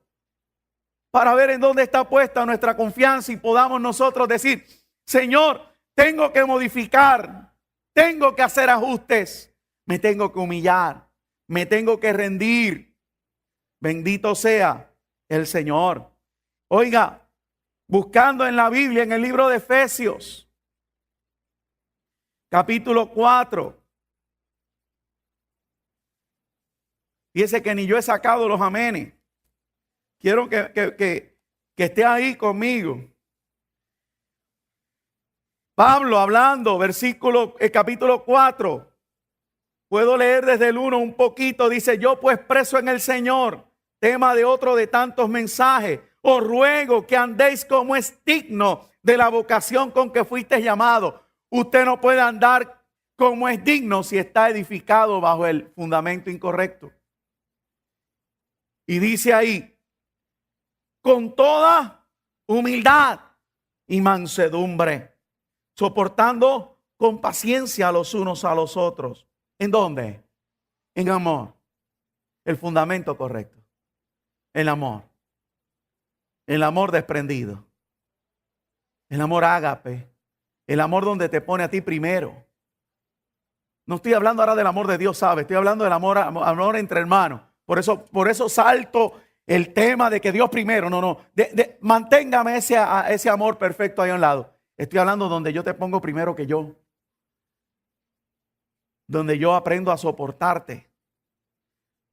para ver en dónde está puesta nuestra confianza y podamos nosotros decir, Señor, tengo que modificar, tengo que hacer ajustes, me tengo que humillar, me tengo que rendir. Bendito sea el Señor. Oiga, buscando en la Biblia, en el libro de Efesios, capítulo 4. Fíjese que ni yo he sacado los amenes. Quiero que esté ahí conmigo. Pablo hablando, capítulo 4. Puedo leer desde el 1 un poquito. Dice, yo pues preso en el Señor, tema de otro de tantos mensajes, os ruego que andéis como es digno de la vocación con que fuiste llamado. Usted no puede andar como es digno si está edificado bajo el fundamento incorrecto. Y dice ahí, con toda humildad y mansedumbre, soportando con paciencia los unos a los otros. ¿En dónde? En amor. El fundamento correcto. El amor. El amor desprendido. El amor ágape. El amor donde te pone a ti primero. No estoy hablando ahora del amor de Dios, ¿sabe? Estoy hablando del amor entre hermanos. Por eso salto el tema de que Dios primero. No. Manténgame ese amor perfecto ahí a un lado. Estoy hablando donde yo te pongo primero que yo. Donde yo aprendo a soportarte.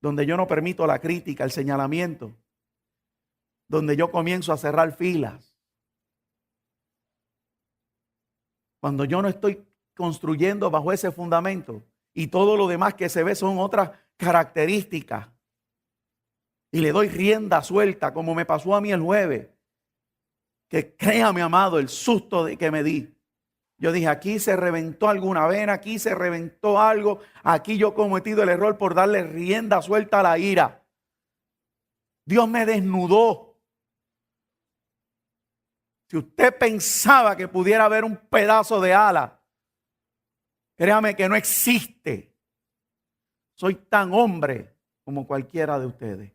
Donde yo no permito la crítica, el señalamiento. Donde yo comienzo a cerrar filas. Cuando yo no estoy construyendo bajo ese fundamento y todo lo demás que se ve son otras características. Y le doy rienda suelta como me pasó a mí el jueves. Que créame, amado, el susto que me di. Yo dije, aquí se reventó alguna vena, aquí se reventó algo, aquí yo he cometido el error por darle rienda suelta a la ira. Dios me desnudó. Si usted pensaba que pudiera haber un pedazo de ala, créame que no existe. Soy tan hombre como cualquiera de ustedes.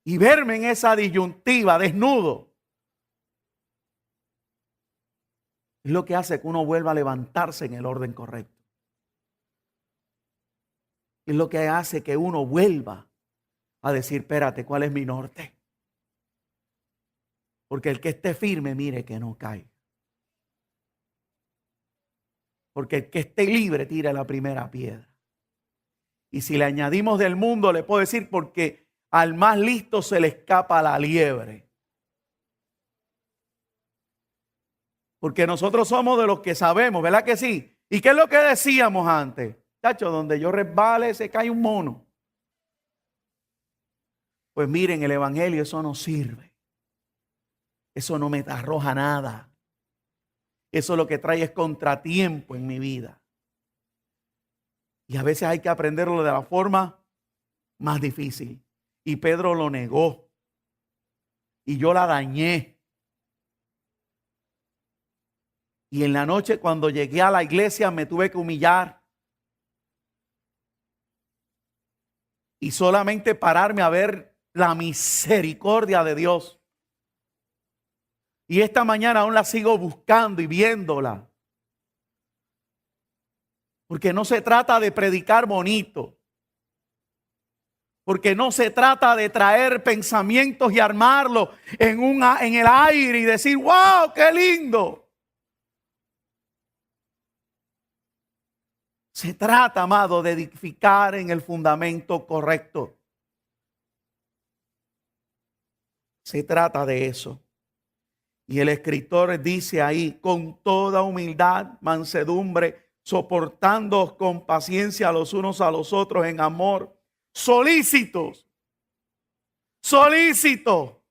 Y verme en esa disyuntiva, desnudo, es lo que hace que uno vuelva a levantarse en el orden correcto. Es lo que hace que uno vuelva a decir, espérate, ¿cuál es mi norte? Porque el que esté firme, mire que no cae. Porque el que esté libre, tire la primera piedra. Y si le añadimos del mundo, le puedo decir, porque al más listo se le escapa la liebre. Porque nosotros somos de los que sabemos, ¿verdad que sí? ¿Y qué es lo que decíamos antes? Chacho, donde yo resbale se cae un mono. Pues miren, el evangelio eso no sirve. Eso no me arroja nada. Eso lo que trae es contratiempo en mi vida. Y a veces hay que aprenderlo de la forma más difícil. Y Pedro lo negó. Y yo la dañé. Y en la noche cuando llegué a la iglesia me tuve que humillar. Y solamente pararme a ver la misericordia de Dios. Y esta mañana aún la sigo buscando y viéndola. Porque no se trata de predicar bonito. Porque no se trata de traer pensamientos y armarlos en el aire y decir, wow, qué lindo. Se trata, amado, de edificar en el fundamento correcto. Se trata de eso. Y el escritor dice ahí, con toda humildad, mansedumbre, soportándoos con paciencia los unos a los otros en amor, solícitos. Solícito.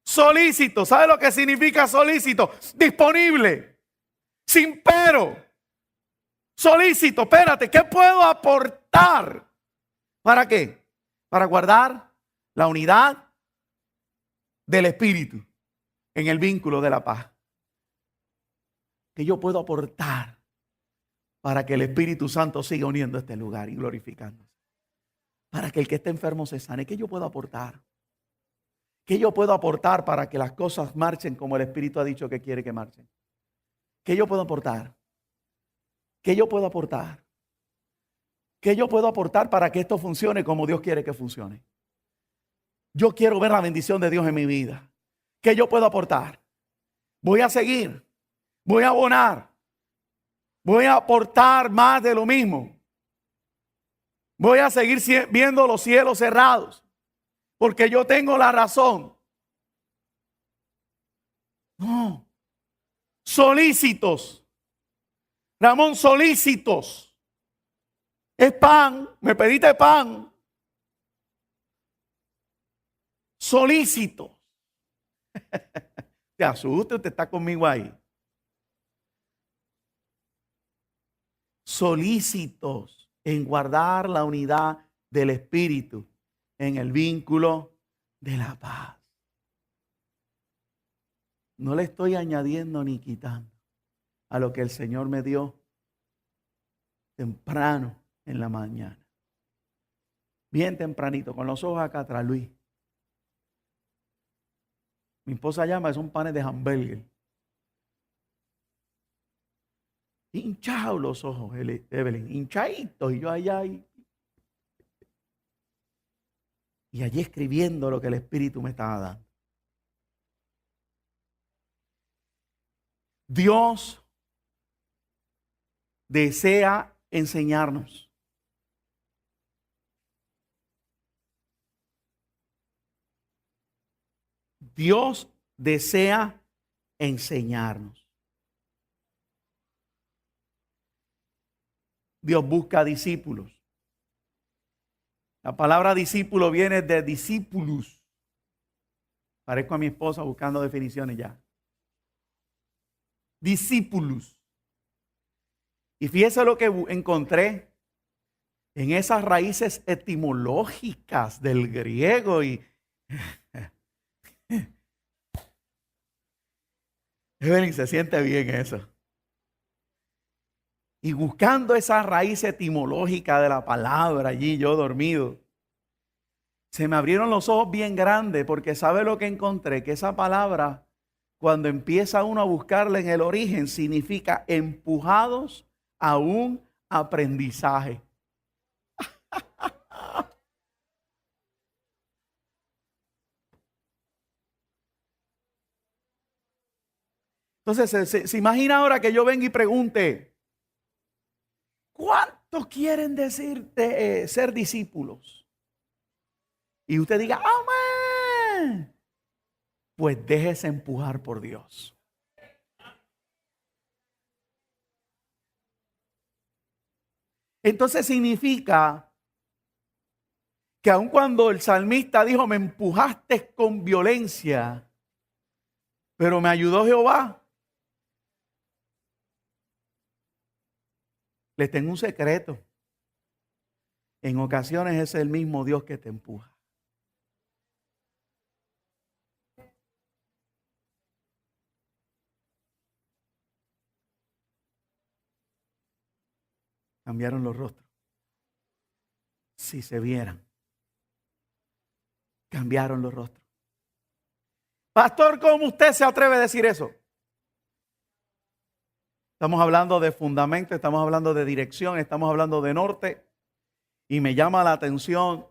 Solícito. ¿Sabe lo que significa solícito? Disponible. Sin pero. Solícito, espérate, ¿qué puedo aportar? ¿Para qué? Para guardar la unidad del Espíritu en el vínculo de la paz. ¿Qué yo puedo aportar para que el Espíritu Santo siga uniendo este lugar y glorificándose? Para que el que esté enfermo se sane. ¿Qué yo puedo aportar? ¿Qué yo puedo aportar para que las cosas marchen como el Espíritu ha dicho que quiere que marchen? ¿Qué yo puedo aportar? ¿Qué yo puedo aportar? ¿Qué yo puedo aportar para que esto funcione como Dios quiere que funcione? Yo quiero ver la bendición de Dios en mi vida. ¿Qué yo puedo aportar? Voy a seguir. Voy a abonar. Voy a aportar más de lo mismo. Voy a seguir viendo los cielos cerrados. Porque yo tengo la razón. No. Solícitos. Ramón, solícitos. Es pan. Me pediste pan. Solícitos. Te asusta, usted está conmigo ahí. Solícitos en guardar la unidad del Espíritu en el vínculo de la paz. No le estoy añadiendo ni quitando a lo que el Señor me dio temprano en la mañana. Bien tempranito, con los ojos acá atrás, Luis. Mi esposa llama, son panes de hamburger. Hinchados los ojos, Evelyn, hinchaditos. Y yo allá. Y allí escribiendo lo que el Espíritu me estaba dando. Dios desea enseñarnos. Dios desea enseñarnos. Dios busca discípulos. La palabra discípulo viene de discípulos. Parezco a mi esposa buscando definiciones ya. Discípulos. Y fíjese lo que encontré. en esas raíces etimológicas del griego y Evelyn se siente bien eso. Y buscando esa raíz etimológica de la palabra allí, yo dormido, se me abrieron los ojos bien grandes porque ¿sabe lo que encontré? Que esa palabra, cuando empieza uno a buscarla en el origen, significa empujados a un aprendizaje. Entonces, se imagina ahora que yo venga y pregunte, ¿cuántos quieren decir ser discípulos? Y usted diga, amén. Pues déjese empujar por Dios. Entonces significa que aun cuando el salmista dijo, me empujaste con violencia, pero me ayudó Jehová. Les tengo un secreto. En ocasiones es el mismo Dios que te empuja. Cambiaron los rostros. Si se vieran. Cambiaron los rostros. Pastor, ¿cómo usted se atreve a decir eso? Estamos hablando de fundamento, estamos hablando de dirección, estamos hablando de norte. Y me llama la atención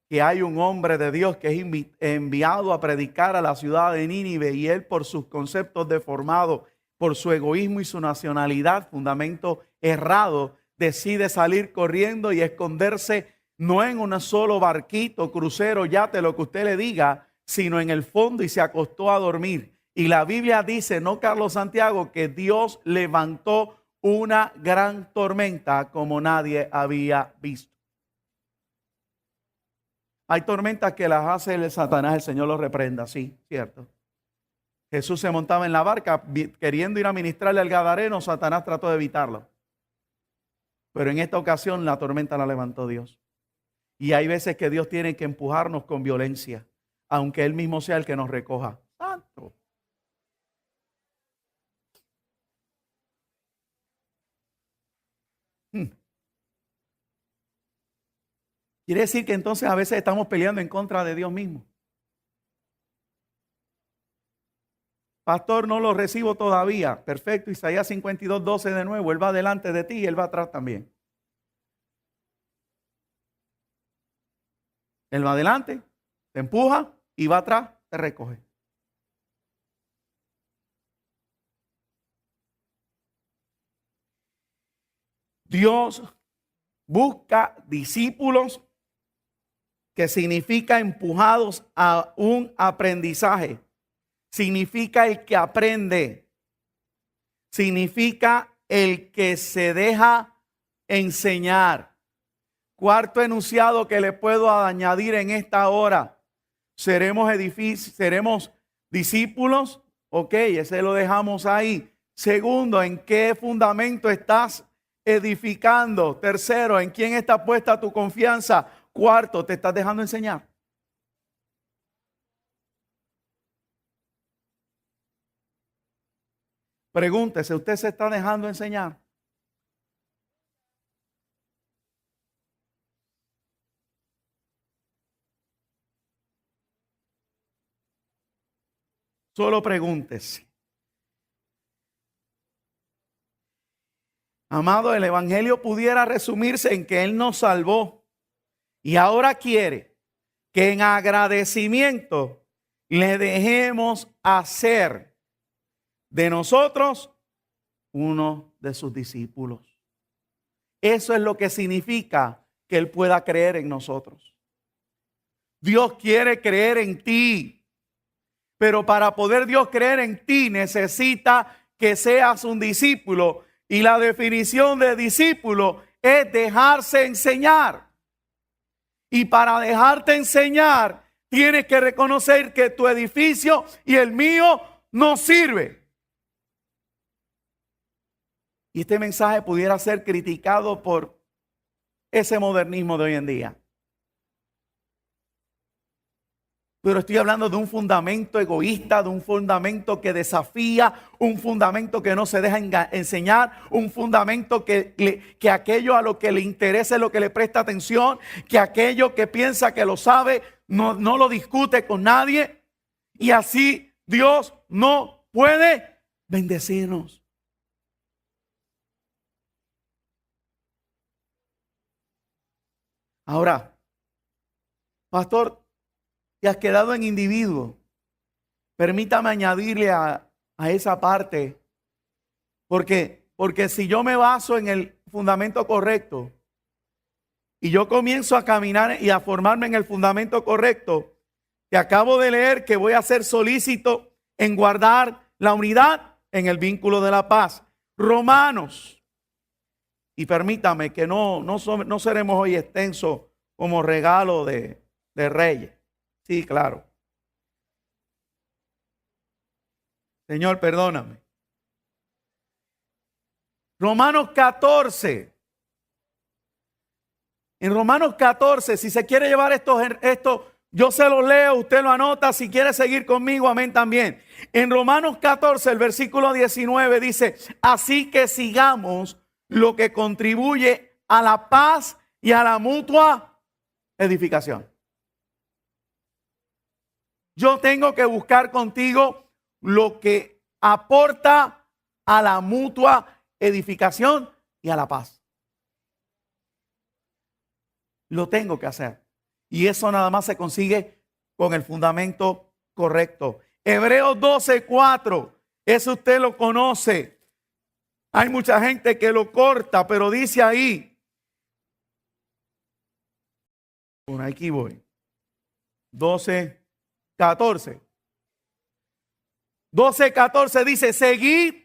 que hay un hombre de Dios que es enviado a predicar a la ciudad de Nínive y él por sus conceptos deformados, por su egoísmo y su nacionalidad, fundamento errado, decide salir corriendo y esconderse no en un solo barquito, crucero, yate, lo que usted le diga, sino en el fondo y se acostó a dormir. Y la Biblia dice, no Carlos Santiago, que Dios levantó una gran tormenta como nadie había visto. Hay tormentas que las hace el Satanás, el Señor los reprenda, sí, cierto. Jesús se montaba en la barca queriendo ir a ministrarle al Gadareno, Satanás trató de evitarlo. Pero en esta ocasión la tormenta la levantó Dios. Y hay veces que Dios tiene que empujarnos con violencia, aunque Él mismo sea el que nos recoja. Santo. Quiere decir que entonces a veces estamos peleando en contra de Dios mismo. Pastor, no lo recibo todavía. Perfecto, Isaías 52:12 de nuevo. Él va delante de ti y Él va atrás también. Él va adelante, te empuja y va atrás, te recoge. Dios busca discípulos que significa empujados a un aprendizaje. Significa el que aprende. Significa el que se deja enseñar. Cuarto enunciado que le puedo añadir en esta hora. Seremos discípulos. Ok, ese lo dejamos ahí. Segundo, ¿en qué fundamento estás edificando? Tercero, ¿en quién está puesta tu confianza? Cuarto, ¿te estás dejando enseñar? Pregúntese, ¿usted se está dejando enseñar? Solo pregúntese. Amado, el evangelio pudiera resumirse en que Él nos salvó y ahora quiere que en agradecimiento le dejemos hacer de nosotros uno de sus discípulos. Eso es lo que significa que Él pueda creer en nosotros. Dios quiere creer en ti, pero para poder Dios creer en ti necesita que seas un discípulo. Y la definición de discípulo es dejarse enseñar. Y para dejarte enseñar, tienes que reconocer que tu edificio y el mío no sirve. Y este mensaje pudiera ser criticado por ese modernismo de hoy en día. Pero estoy hablando de un fundamento egoísta, de un fundamento que desafía, un fundamento que no se deja enseñar, un fundamento que aquello a lo que le interesa es lo que le presta atención, que aquello que piensa que lo sabe no lo discute con nadie. Y así Dios no puede bendecirnos. Ahora, pastor, te has quedado en individuo. Permítame añadirle a esa parte, porque si yo me baso en el fundamento correcto y yo comienzo a caminar y a formarme en el fundamento correcto, te acabo de leer que voy a ser solícito en guardar la unidad en el vínculo de la paz. Romanos, y permítame que no seremos hoy extensos como regalo de reyes. Sí, claro. Señor, perdóname. Romanos 14. En Romanos 14, si se quiere llevar esto, yo se lo leo, usted lo anota. Si quiere seguir conmigo, amén también. En Romanos 14, el versículo 19 dice: así que sigamos lo que contribuye a la paz y a la mutua edificación. Yo tengo que buscar contigo lo que aporta a la mutua edificación y a la paz. Lo tengo que hacer. Y eso nada más se consigue con el fundamento correcto. Hebreos 12:4. Eso usted lo conoce. Hay mucha gente que lo corta, pero dice ahí. Por aquí voy. 12:14. 12:14 dice: seguid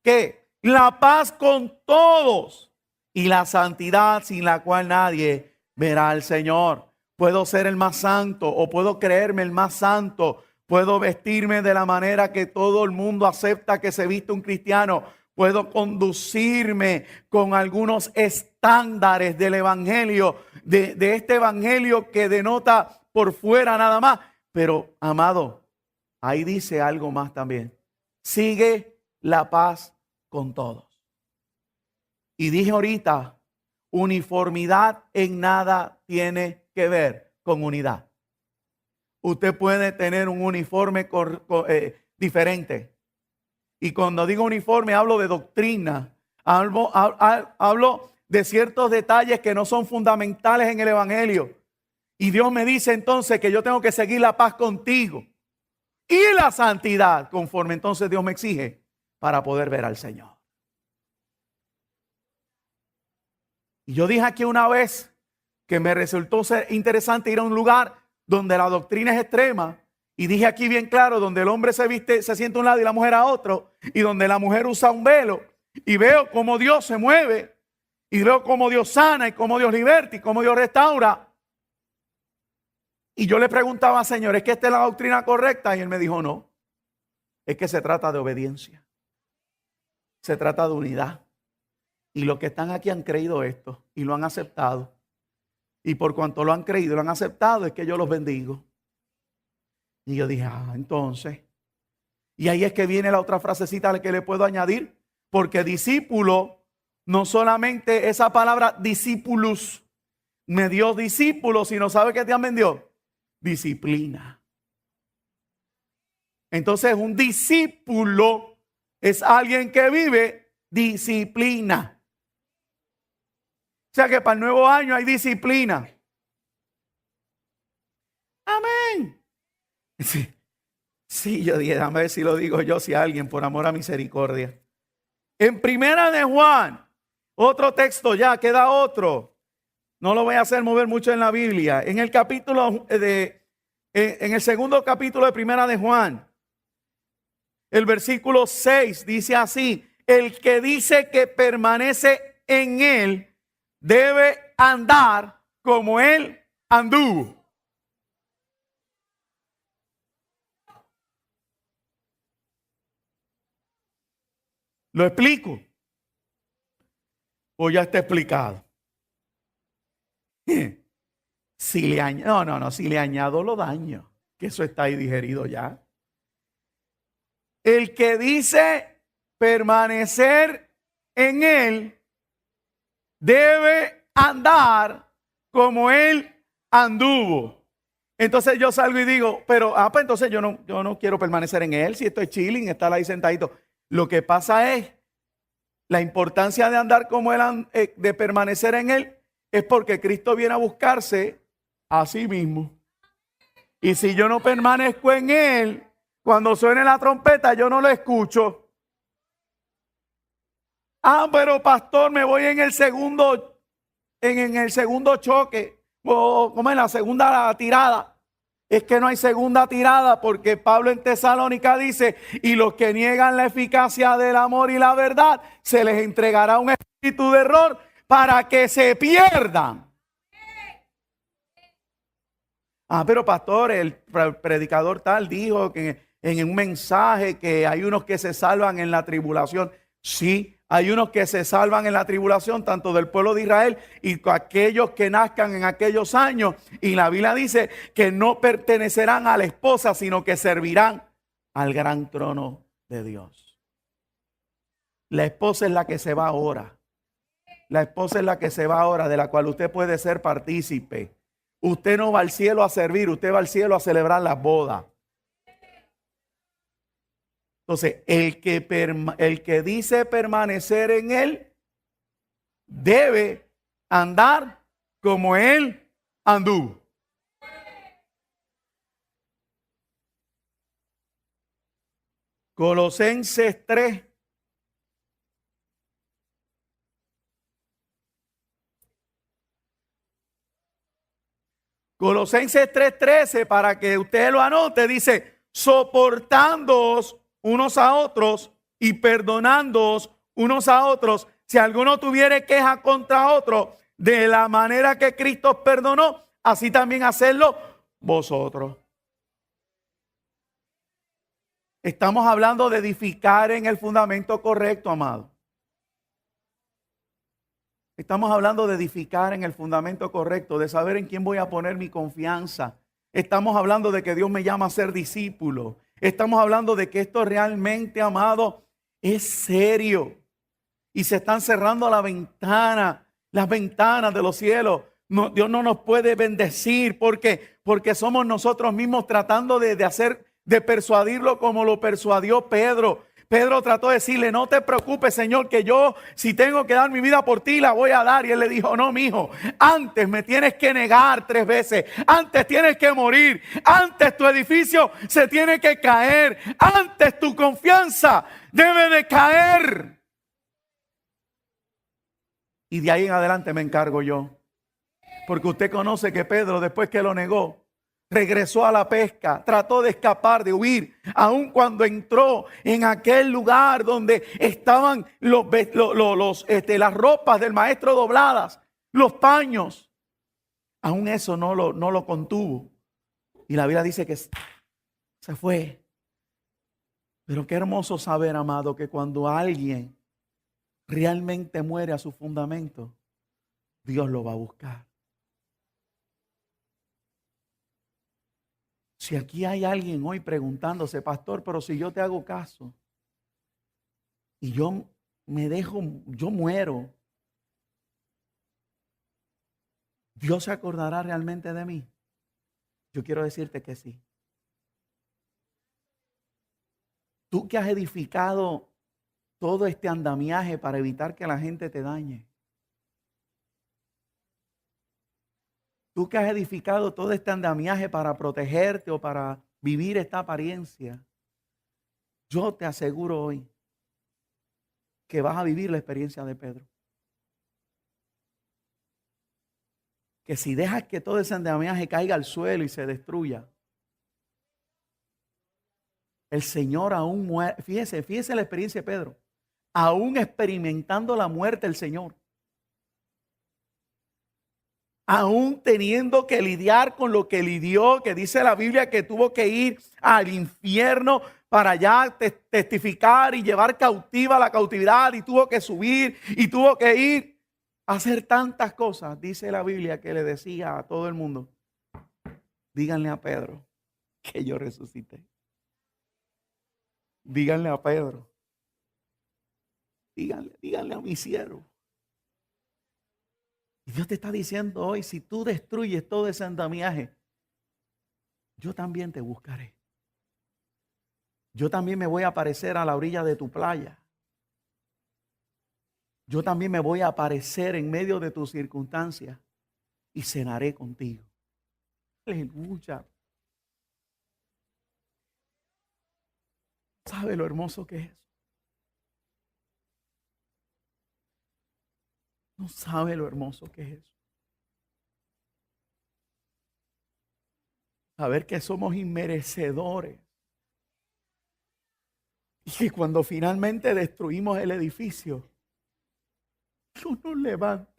que la paz con todos y la santidad sin la cual nadie verá al Señor. Puedo ser el más santo o puedo creerme el más santo. Puedo vestirme de la manera que todo el mundo acepta que se viste un cristiano. Puedo conducirme con algunos estándares del evangelio, de este evangelio que denota por fuera nada más. Pero, amado, ahí dice algo más también. Sigue la paz con todos. Y dije ahorita, uniformidad en nada tiene que ver con unidad. Usted puede tener un uniforme diferente. Y cuando digo uniforme, hablo de doctrina. Hablo de ciertos detalles que no son fundamentales en el evangelio. Y Dios me dice entonces que yo tengo que seguir la paz contigo y la santidad conforme entonces Dios me exige para poder ver al Señor. Y yo dije aquí una vez que me resultó ser interesante ir a un lugar donde la doctrina es extrema. Y dije aquí bien claro, donde el hombre se sienta a un lado y la mujer a otro. Y donde la mujer usa un velo. Y veo cómo Dios se mueve. Y veo cómo Dios sana y cómo Dios liberta y cómo Dios restaura. Y yo le preguntaba, Señor, ¿es que esta es la doctrina correcta? Y él me dijo, no. Es que se trata de obediencia. Se trata de unidad. Y los que están aquí han creído esto y lo han aceptado. Y por cuanto lo han creído y lo han aceptado, es que yo los bendigo. Y yo dije, entonces. Y ahí es que viene la otra frasecita que le puedo añadir. Porque discípulo, no solamente esa palabra discípulos, me dio discípulo, sino ¿sabe qué también dio? Disciplina. Entonces un discípulo es alguien que vive disciplina. O sea que para el nuevo año hay disciplina. Amén. Sí, yo dije, déjame ver si lo digo yo, si alguien, por amor a misericordia. En Primera de Juan, otro texto ya, queda otro. No lo voy a hacer mover mucho en la Biblia. En el capítulo en el segundo capítulo de Primera de Juan, el versículo 6 dice así: el que dice que permanece en él debe andar como él anduvo. ¿Lo explico? ¿O ya está explicado? Si le si le añado lo daño, que eso está ahí digerido ya. El que dice permanecer en él debe andar como él anduvo. Entonces yo salgo y digo, pero pues entonces yo no quiero permanecer en él, si estoy chilling, estar ahí sentadito. Lo que pasa es, la importancia de andar como él, de permanecer en él, es porque Cristo viene a buscarse a sí mismo. Y si yo no permanezco en él, cuando suene la trompeta, yo no lo escucho. Pero pastor, me voy en el segundo choque, o como en la segunda tirada. Es que no hay segunda tirada, porque Pablo en Tesalónica dice, y los que niegan la eficacia del amor y la verdad, se les entregará un espíritu de error para que se pierdan. Pero pastor, el predicador tal dijo que en un mensaje que hay unos que se salvan en la tribulación. Sí, hay unos que se salvan en la tribulación, tanto del pueblo de Israel y aquellos que nazcan en aquellos años. Y la Biblia dice que no pertenecerán a la esposa, sino que servirán al gran trono de Dios. La esposa es la que se va ahora. La esposa es la que se va ahora, de la cual usted puede ser partícipe. Usted no va al cielo a servir, usted va al cielo a celebrar las bodas. Entonces, el que dice permanecer en él, debe andar como él anduvo. Colosenses 3. Colosenses 3:13, para que usted lo anote, dice, soportándoos unos a otros y perdonándoos unos a otros, si alguno tuviere queja contra otro, de la manera que Cristo os perdonó, así también hacedlo vosotros. Estamos hablando de edificar en el fundamento correcto, amado. Estamos hablando de edificar en el fundamento correcto, de saber en quién voy a poner mi confianza. Estamos hablando de que Dios me llama a ser discípulo. Estamos hablando de que esto realmente, amado, es serio. Y se están cerrando las ventanas de los cielos. No, Dios no nos puede bendecir porque somos nosotros mismos tratando de persuadirlo como lo persuadió Pedro. Pedro trató de decirle, no te preocupes, Señor, que yo, si tengo que dar mi vida por ti, la voy a dar. Y él le dijo, no, mijo, antes me tienes que negar 3 veces. Antes tienes que morir. Antes tu edificio se tiene que caer. Antes tu confianza debe de caer. Y de ahí en adelante me encargo yo. Porque usted conoce que Pedro, después que lo negó, regresó a la pesca, trató de escapar, de huir, aun cuando entró en aquel lugar donde estaban las ropas del maestro dobladas, los paños. Aún eso no lo contuvo. Y la Biblia dice que se fue. Pero qué hermoso saber, amado, que cuando alguien realmente muere a su fundamento, Dios lo va a buscar. Si aquí hay alguien hoy preguntándose, pastor, pero si yo te hago caso y yo muero, ¿Dios se acordará realmente de mí? Yo quiero decirte que sí. Tú que has edificado todo este andamiaje para evitar que la gente te dañe. Tú que has edificado todo este andamiaje para protegerte o para vivir esta apariencia. Yo te aseguro hoy que vas a vivir la experiencia de Pedro. Que si dejas que todo ese andamiaje caiga al suelo y se destruya, el Señor aún muere. Fíjese la experiencia de Pedro. Aún experimentando la muerte del Señor. Aún teniendo que lidiar con lo que lidió, que dice la Biblia que tuvo que ir al infierno para allá testificar y llevar cautiva la cautividad, y tuvo que subir y tuvo que ir. hacer tantas cosas, dice la Biblia que le decía a todo el mundo, díganle a Pedro que yo resucité. Díganle a Pedro. Díganle a mi siervo. Y Dios te está diciendo hoy, si tú destruyes todo ese andamiaje, yo también te buscaré. Yo también me voy a aparecer a la orilla de tu playa. Yo también me voy a aparecer en medio de tus circunstancias y cenaré contigo. Aleluya. ¿Sabe lo hermoso que es? No sabe lo hermoso que es. Saber que somos inmerecedores. Y que cuando finalmente destruimos el edificio, Dios nos levanta.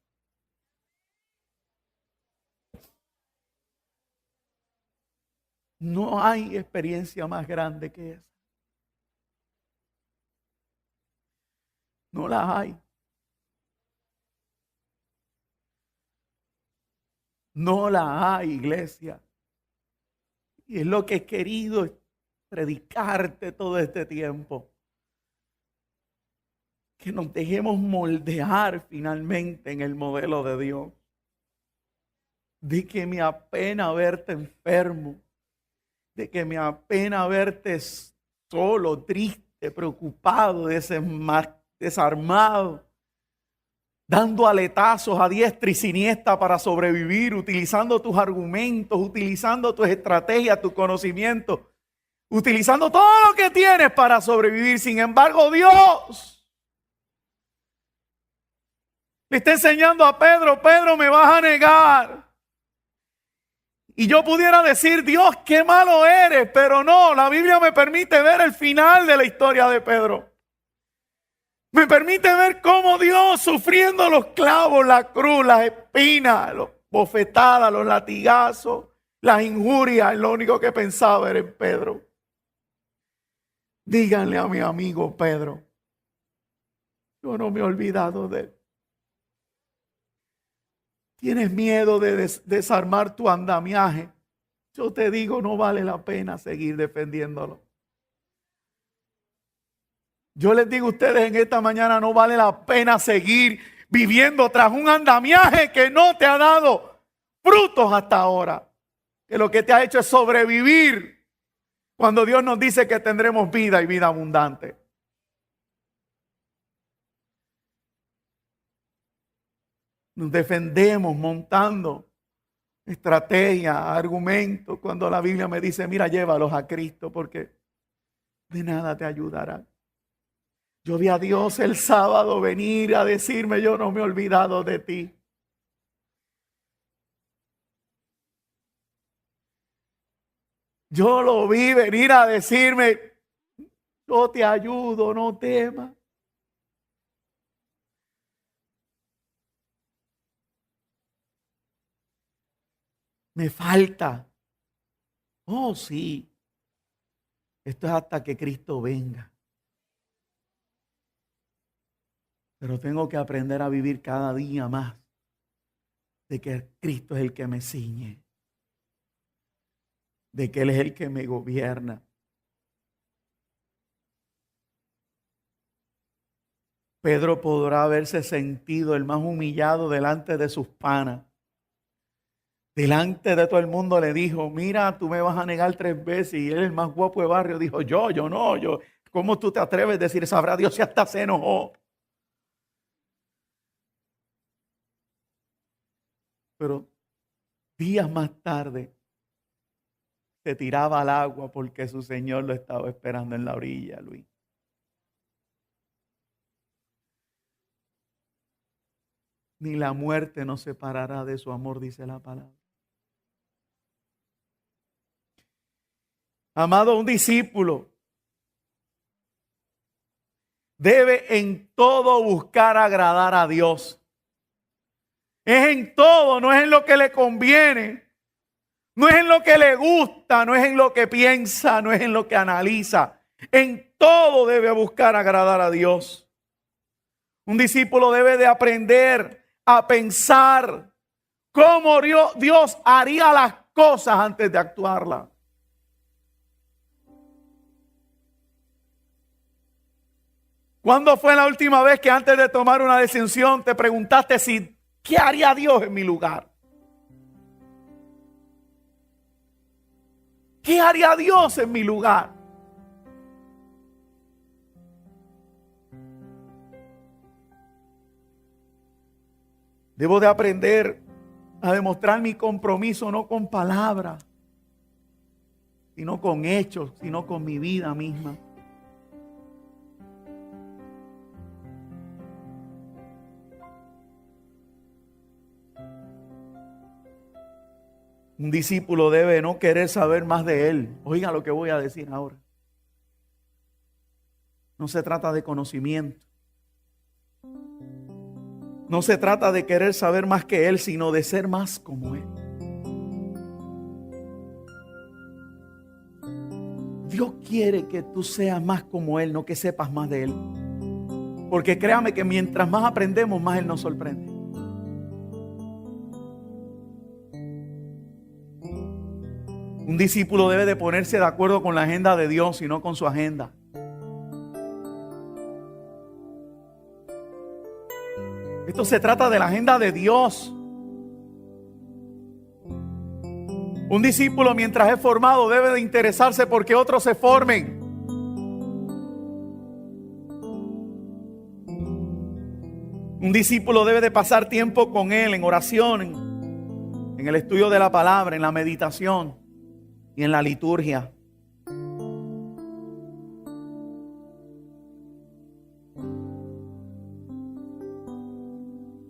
No hay experiencia más grande que esa. No la hay. No la hay, iglesia. Y es lo que he querido predicarte todo este tiempo. Que nos dejemos moldear finalmente en el modelo de Dios. De que me apena verte enfermo. De que me apena verte solo, triste, preocupado, desarmado. Dando aletazos a diestra y siniestra para sobrevivir, utilizando tus argumentos, utilizando tus estrategias, tu conocimiento, utilizando todo lo que tienes para sobrevivir. Sin embargo, Dios le está enseñando a Pedro, Pedro, me vas a negar. Y yo pudiera decir, Dios, qué malo eres, pero no, la Biblia me permite ver el final de la historia de Pedro. Me permite ver cómo Dios, sufriendo los clavos, la cruz, las espinas, las bofetadas, los latigazos, las injurias, lo único que pensaba era en Pedro. Díganle a mi amigo Pedro, yo no me he olvidado de él. Tienes miedo de desarmar tu andamiaje. Yo te digo, no vale la pena seguir defendiéndolo. Yo les digo a ustedes en esta mañana, no vale la pena seguir viviendo tras un andamiaje que no te ha dado frutos hasta ahora. Que lo que te ha hecho es sobrevivir cuando Dios nos dice que tendremos vida y vida abundante. Nos defendemos montando estrategias, argumentos, cuando la Biblia me dice, mira, llévalos a Cristo porque de nada te ayudará. Yo vi a Dios el sábado venir a decirme, yo no me he olvidado de ti. Yo lo vi venir a decirme, yo te ayudo, no temas. Me falta. Oh, sí. Esto es hasta que Cristo venga. Pero tengo que aprender a vivir cada día más de que Cristo es el que me ciñe, de que Él es el que me gobierna. Pedro podrá haberse sentido el más humillado delante de sus panas. Delante de todo el mundo le dijo, mira, tú me vas a negar 3 veces. Y él, el más guapo de barrio, dijo, yo no. ¿Cómo tú te atreves a decir? Sabrá Dios si hasta se enojó. Pero días más tarde se tiraba al agua porque su Señor lo estaba esperando en la orilla, Luis. Ni la muerte nos separará de su amor, dice la palabra. Amado, un discípulo debe en todo buscar agradar a Dios. Es en todo, no es en lo que le conviene, no es en lo que le gusta, no es en lo que piensa, no es en lo que analiza. En todo debe buscar agradar a Dios. Un discípulo debe de aprender a pensar cómo Dios haría las cosas antes de actuarlas. ¿Cuándo fue la última vez que antes de tomar una decisión te preguntaste qué haría Dios en mi lugar? ¿Qué haría Dios en mi lugar? Debo de aprender a demostrar mi compromiso no con palabras, sino con hechos, sino con mi vida misma. Un discípulo debe no querer saber más de él. Oiga lo que voy a decir ahora. No se trata de conocimiento. No se trata de querer saber más que él, sino de ser más como él. Dios quiere que tú seas más como él, no que sepas más de él. Porque créame que mientras más aprendemos, más él nos sorprende. Un discípulo debe de ponerse de acuerdo con la agenda de Dios y no con su agenda. Esto se trata de la agenda de Dios. Un discípulo, mientras es formado, debe de interesarse porque otros se formen. Un discípulo debe de pasar tiempo con él en oración, en el estudio de la palabra, en la meditación y en la liturgia.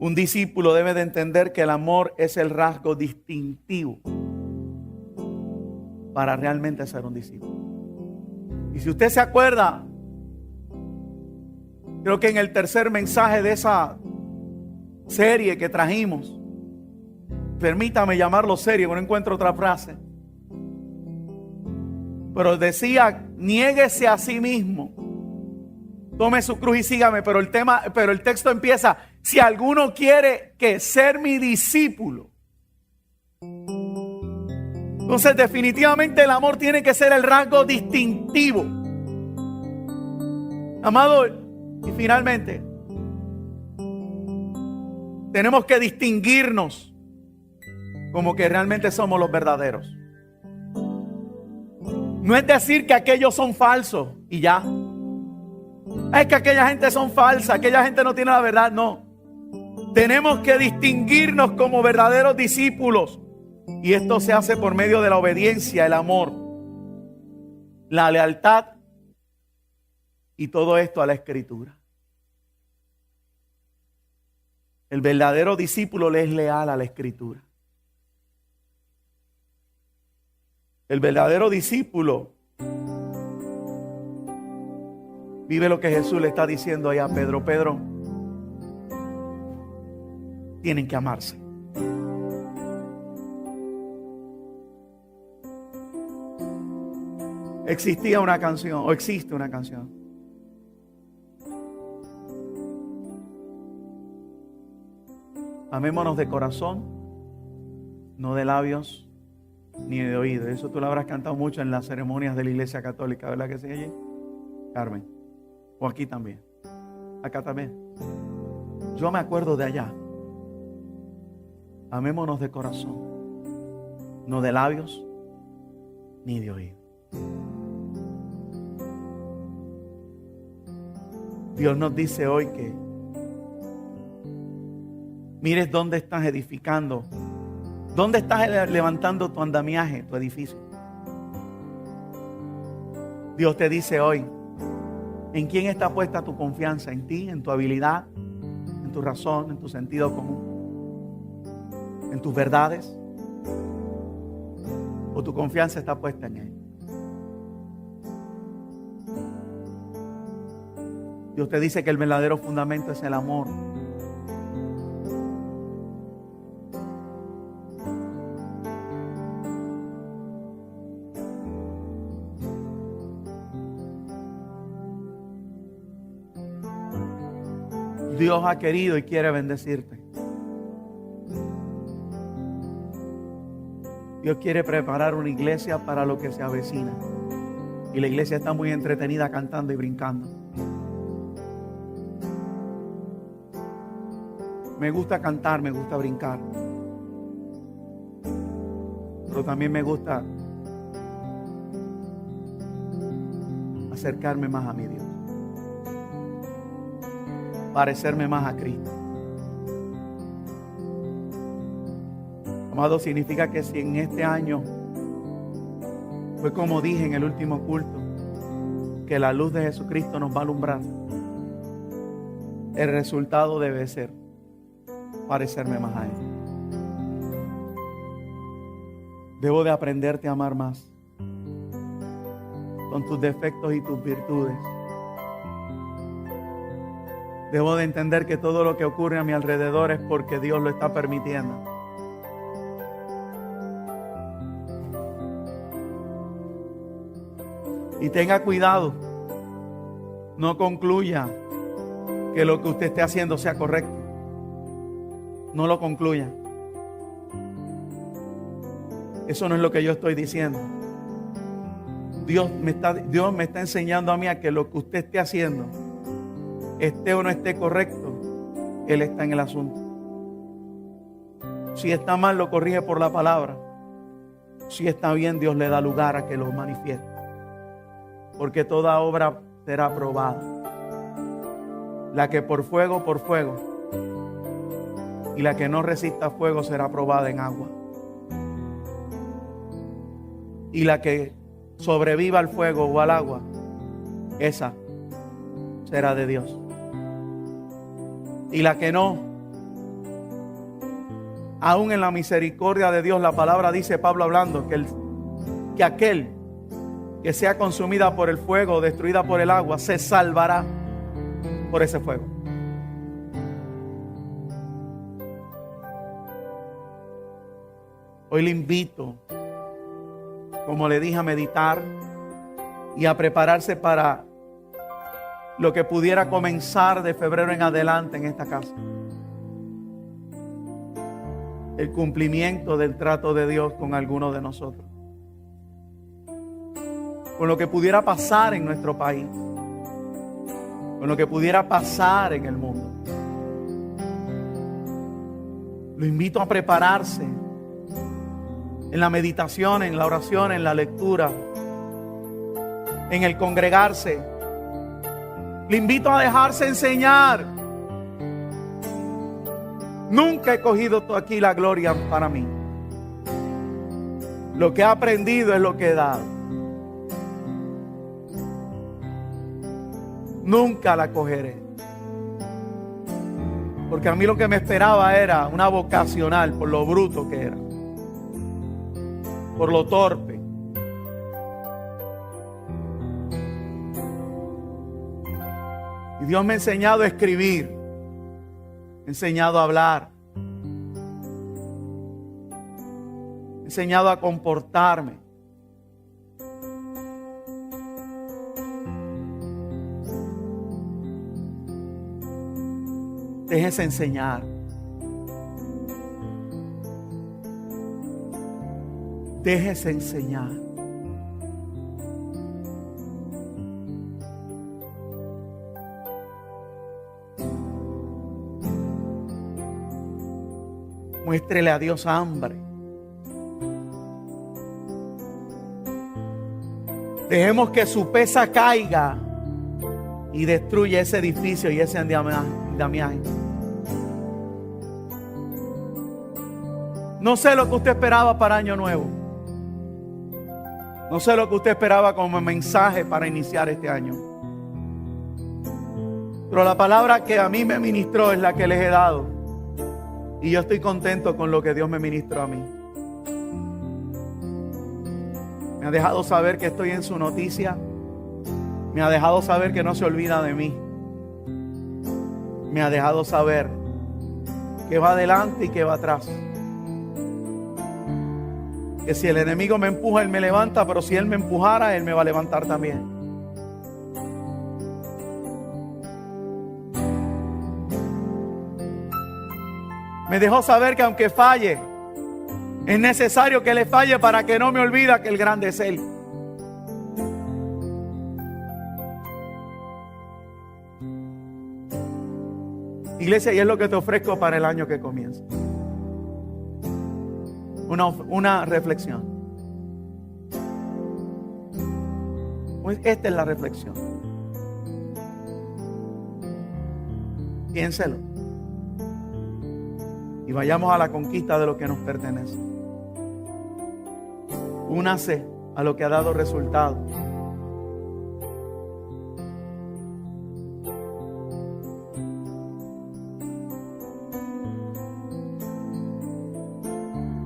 Un discípulo debe de entender que el amor es el rasgo distintivo para realmente ser un discípulo. Y si usted se acuerda, creo que en el tercer mensaje de esa serie que trajimos, permítame llamarlo serie, no encuentro otra frase, pero decía: niéguese a sí mismo, tome su cruz y sígame. Pero el texto empieza: si alguno quiere que ser mi discípulo. Entonces definitivamente el amor tiene que ser el rasgo distintivo. Amado, y finalmente tenemos que distinguirnos como que realmente somos los verdaderos. No es decir que aquellos son falsos y ya. Es que aquella gente son falsas, aquella gente no tiene la verdad. No. Tenemos que distinguirnos como verdaderos discípulos. Y esto se hace por medio de la obediencia, el amor, la lealtad y todo esto a la Escritura. El verdadero discípulo le es leal a la Escritura. El verdadero discípulo vive lo que Jesús le está diciendo ahí a Pedro. Pedro, tienen que amarse. Existía una canción, o existe una canción. Amémonos de corazón, no de labios, ni de oído. Eso tú lo habrás cantado mucho en las ceremonias de la Iglesia Católica, ¿verdad que sí, allí, Carmen? O aquí también. Acá también. Yo me acuerdo de allá. Amémonos de corazón, no de labios, ni de oído. Dios nos dice hoy que mires dónde estás edificando, dónde estás levantando tu andamiaje, tu edificio. Dios te dice hoy: ¿en quién está puesta tu confianza? ¿En ti? ¿En tu habilidad? ¿En tu razón? ¿En tu sentido común? ¿En tus verdades? ¿O tu confianza está puesta en Él? Dios te dice que el verdadero fundamento es el amor. Dios ha querido y quiere bendecirte. Dios quiere preparar una iglesia para lo que se avecina. Y la iglesia está muy entretenida cantando y brincando. Me gusta cantar, me gusta brincar. Pero también me gusta acercarme más a mi Dios. Parecerme más a Cristo. Amado, significa que si en este año fue como dije en el último culto, que la luz de Jesucristo nos va a alumbrar, el resultado debe ser parecerme más a Él. Debo de aprenderte a amar más, con tus defectos y tus virtudes. Debo de entender que todo lo que ocurre a mi alrededor es porque Dios lo está permitiendo. Y tenga cuidado, no concluya que lo que usted esté haciendo sea correcto. No lo concluya. Eso no es lo que yo estoy diciendo. Dios me está enseñando a mí a que lo que usted esté haciendo, esté o no esté correcto, Él está en el asunto. Si está mal, lo corrige por la palabra. Si está bien, Dios le da lugar a que lo manifieste. Porque toda obra será aprobada. La que por fuego, y la que no resista fuego será probada en agua. Y la que sobreviva al fuego o al agua, esa será de Dios. Y la que no, aún en la misericordia de Dios, la palabra dice, Pablo hablando, que aquel que sea consumida por el fuego o destruida por el agua, se salvará por ese fuego. Hoy le invito, como le dije, a meditar y a prepararse para lo que pudiera comenzar de febrero en adelante en esta casa. El cumplimiento del trato de Dios con algunos de nosotros. Con lo que pudiera pasar en nuestro país. Con lo que pudiera pasar en el mundo. Lo invito a prepararse en la meditación, en la oración, en la lectura, en el congregarse. Le invito a dejarse enseñar. Nunca he cogido aquí la gloria para mí. Lo que he aprendido es lo que he dado. Nunca la cogeré. Porque a mí lo que me esperaba era una vocacional por lo bruto que era. Por lo torpe. Y Dios me ha enseñado a escribir. Me ha enseñado a hablar. Me ha enseñado a comportarme. Déjese enseñar. Déjese enseñar. Muéstrele a Dios hambre. Dejemos que su pesa caiga y destruya ese edificio y ese andamiaje. No sé lo que usted esperaba para Año Nuevo. No sé lo que usted esperaba como mensaje para iniciar este año. Pero la palabra que a mí me ministró es la que les he dado. Y yo estoy contento con lo que Dios me ministró a mí. Me ha dejado saber que estoy en su noticia. Me ha dejado saber que no se olvida de mí. Me ha dejado saber que va adelante y que va atrás. Que si el enemigo me empuja, Él me levanta, pero si Él me empujara, Él me va a levantar también. Me dejó saber que aunque falle Es necesario que le falle para que no me olvide que el grande es Él. Iglesia, y es lo que te ofrezco para el año que comienza. Una reflexión. Pues esta es la reflexión. Piénselo. Y vayamos a la conquista de lo que nos pertenece. Únase a lo que ha dado resultado.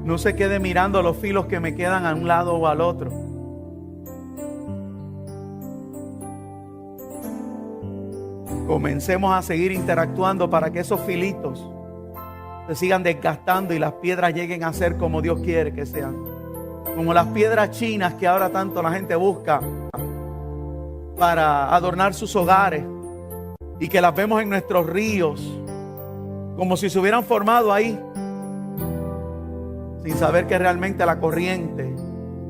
No se quede mirando los filos que me quedan a un lado o al otro. Comencemos a seguir interactuando para que esos filitos se sigan desgastando y las piedras lleguen a ser como Dios quiere que sean. Como las piedras chinas que ahora tanto la gente busca para adornar sus hogares y que las vemos en nuestros ríos como si se hubieran formado ahí, sin saber que realmente la corriente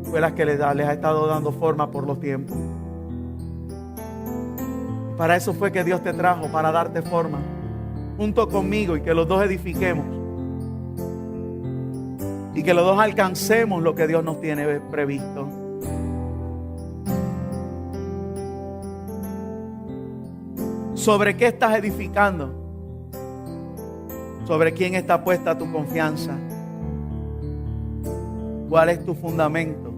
fue la que les ha estado dando forma por los tiempos. Para eso fue que Dios te trajo, para darte forma, junto conmigo, y que los dos edifiquemos. Y que los dos alcancemos lo que Dios nos tiene previsto. ¿Sobre qué estás edificando? ¿Sobre quién está puesta tu confianza? ¿Cuál es tu fundamento?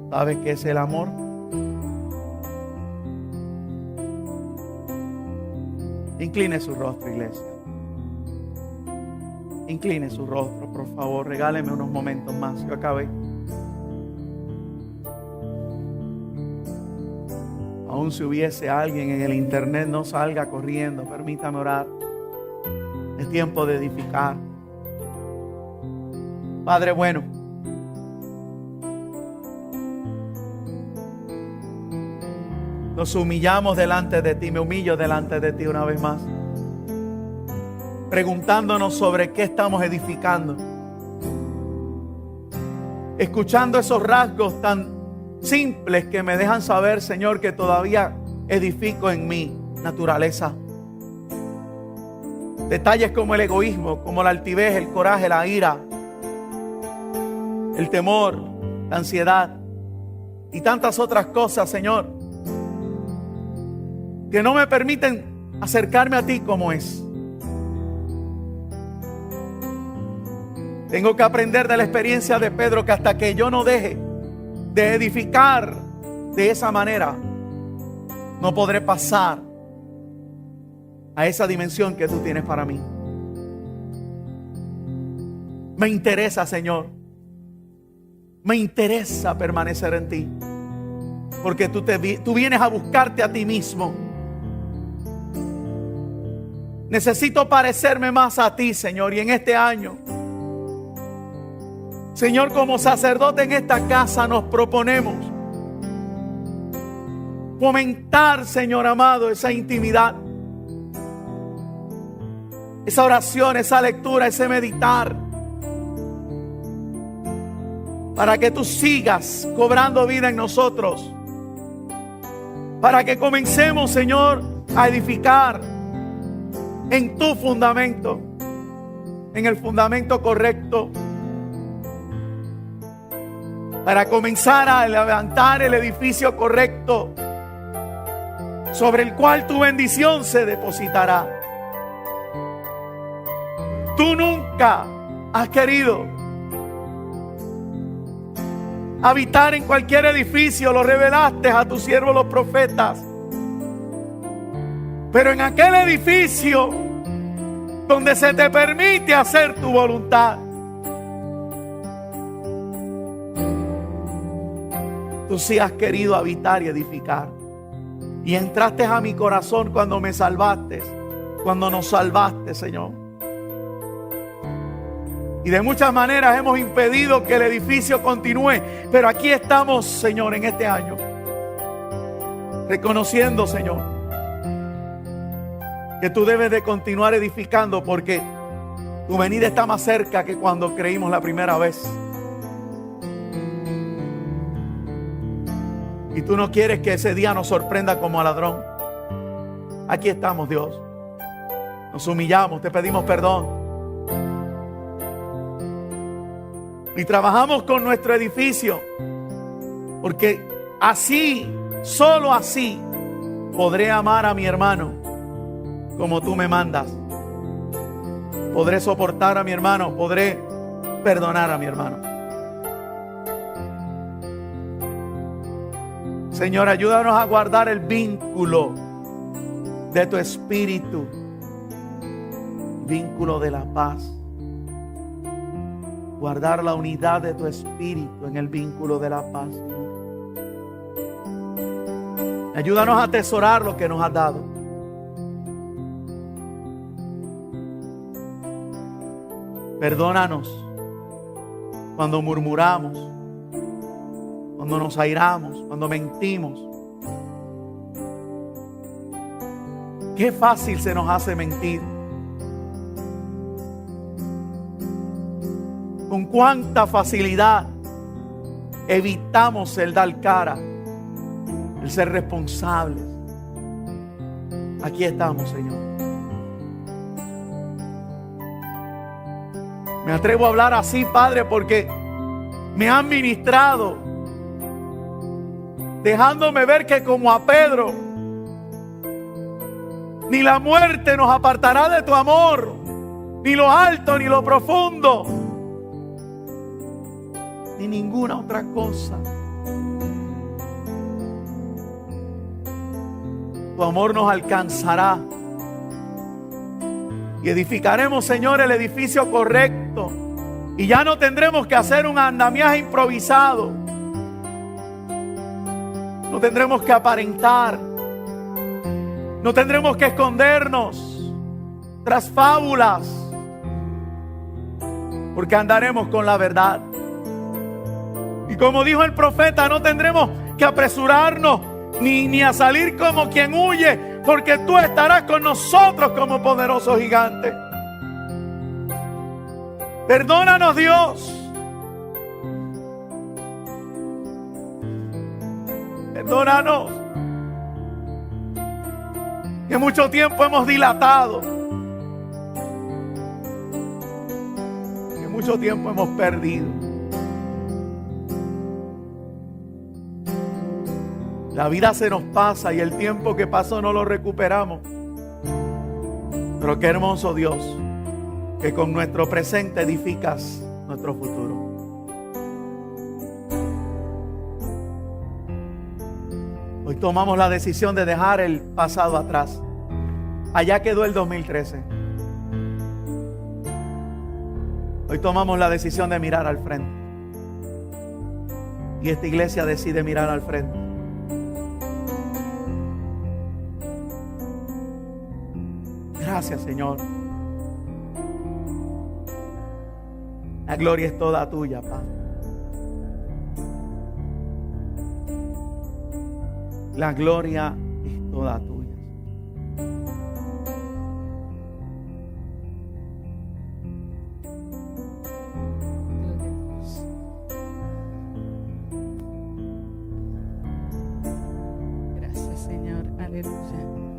¿Sabes qué es el amor? Incline su rostro, iglesia. Incline su rostro, por favor. Regáleme unos momentos más. Yo acabé. Aún si hubiese alguien en el internet, no salga corriendo. Permítame orar. Es tiempo de edificar. Padre bueno, nos humillamos delante de ti, me humillo delante de ti una vez más, preguntándonos sobre qué estamos edificando, escuchando esos rasgos tan simples que me dejan saber, Señor, que todavía edifico en mi naturaleza. Detalles como el egoísmo, como la altivez, el coraje, la ira, el temor, la ansiedad y tantas otras cosas, Señor, que no me permiten acercarme a ti como es. Tengo que aprender de la experiencia de Pedro, que hasta que yo no deje de edificar de esa manera, no podré pasar a esa dimensión que tú tienes para mí. Me interesa, Señor. Me interesa permanecer en ti, porque tú vienes a buscarte a ti mismo. Necesito parecerme más a ti, Señor, y en este año, Señor, como sacerdote en esta casa nos proponemos fomentar, Señor amado, esa intimidad, esa oración, esa lectura, ese meditar, para que tú sigas cobrando vida en nosotros, para que comencemos, Señor, a edificar en tu fundamento, en el fundamento correcto, para comenzar a levantar el edificio correcto sobre el cual tu bendición se depositará. Tú nunca has querido habitar en cualquier edificio, lo revelaste a tus siervos los profetas. Pero en aquel edificio donde se te permite hacer tu voluntad, tú sí has querido habitar y edificar. Y entraste a mi corazón cuando me salvaste, cuando nos salvaste, Señor. Y de muchas maneras hemos impedido que el edificio continúe. Pero aquí estamos, Señor, en este año, reconociendo, Señor, que tú debes de continuar edificando, porque Tu venida está más cerca que cuando creímos la primera vez. Y tú no quieres que ese día nos sorprenda como a ladrón. Aquí estamos, Dios. Nos humillamos, te pedimos perdón. Y trabajamos con nuestro edificio. Porque así, solo así, podré amar a mi hermano como tú me mandas. Podré soportar a mi hermano, podré perdonar a mi hermano. Señor, ayúdanos a guardar el vínculo de tu espíritu, vínculo de la paz. Guardar la unidad de tu espíritu en el vínculo de la paz, Señor. Ayúdanos a atesorar lo que nos has dado. Perdónanos cuando murmuramos, cuando nos airamos, cuando mentimos. Qué fácil se nos hace mentir. Con cuánta facilidad evitamos el dar cara, el ser responsables. Aquí estamos, Señor. Me atrevo a hablar así, Padre, porque me han ministrado, dejándome ver que como a Pedro, ni la muerte nos apartará de tu amor, ni lo alto, ni lo profundo, ni ninguna otra cosa. Tu amor nos alcanzará. Y edificaremos, Señor, el edificio correcto. Y ya no tendremos que hacer un andamiaje improvisado. No tendremos que aparentar. No tendremos que escondernos tras fábulas. Porque andaremos con la verdad. Y como dijo el profeta, no tendremos que apresurarnos ni a salir como quien huye. Porque tú estarás con nosotros como poderoso gigante. Perdónanos, Dios. Perdónanos. Que mucho tiempo hemos dilatado. Que mucho tiempo hemos perdido. La vida se nos pasa y el tiempo que pasó no lo recuperamos. Pero qué hermoso, Dios, que con nuestro presente edificas nuestro futuro. Hoy tomamos la decisión de dejar el pasado atrás. Allá quedó el 2013. Hoy tomamos la decisión de mirar al frente. Y esta iglesia decide mirar al frente. Gracias, Señor. La gloria es toda tuya, Padre. La gloria es toda tuya. Gracias, Señor. Aleluya.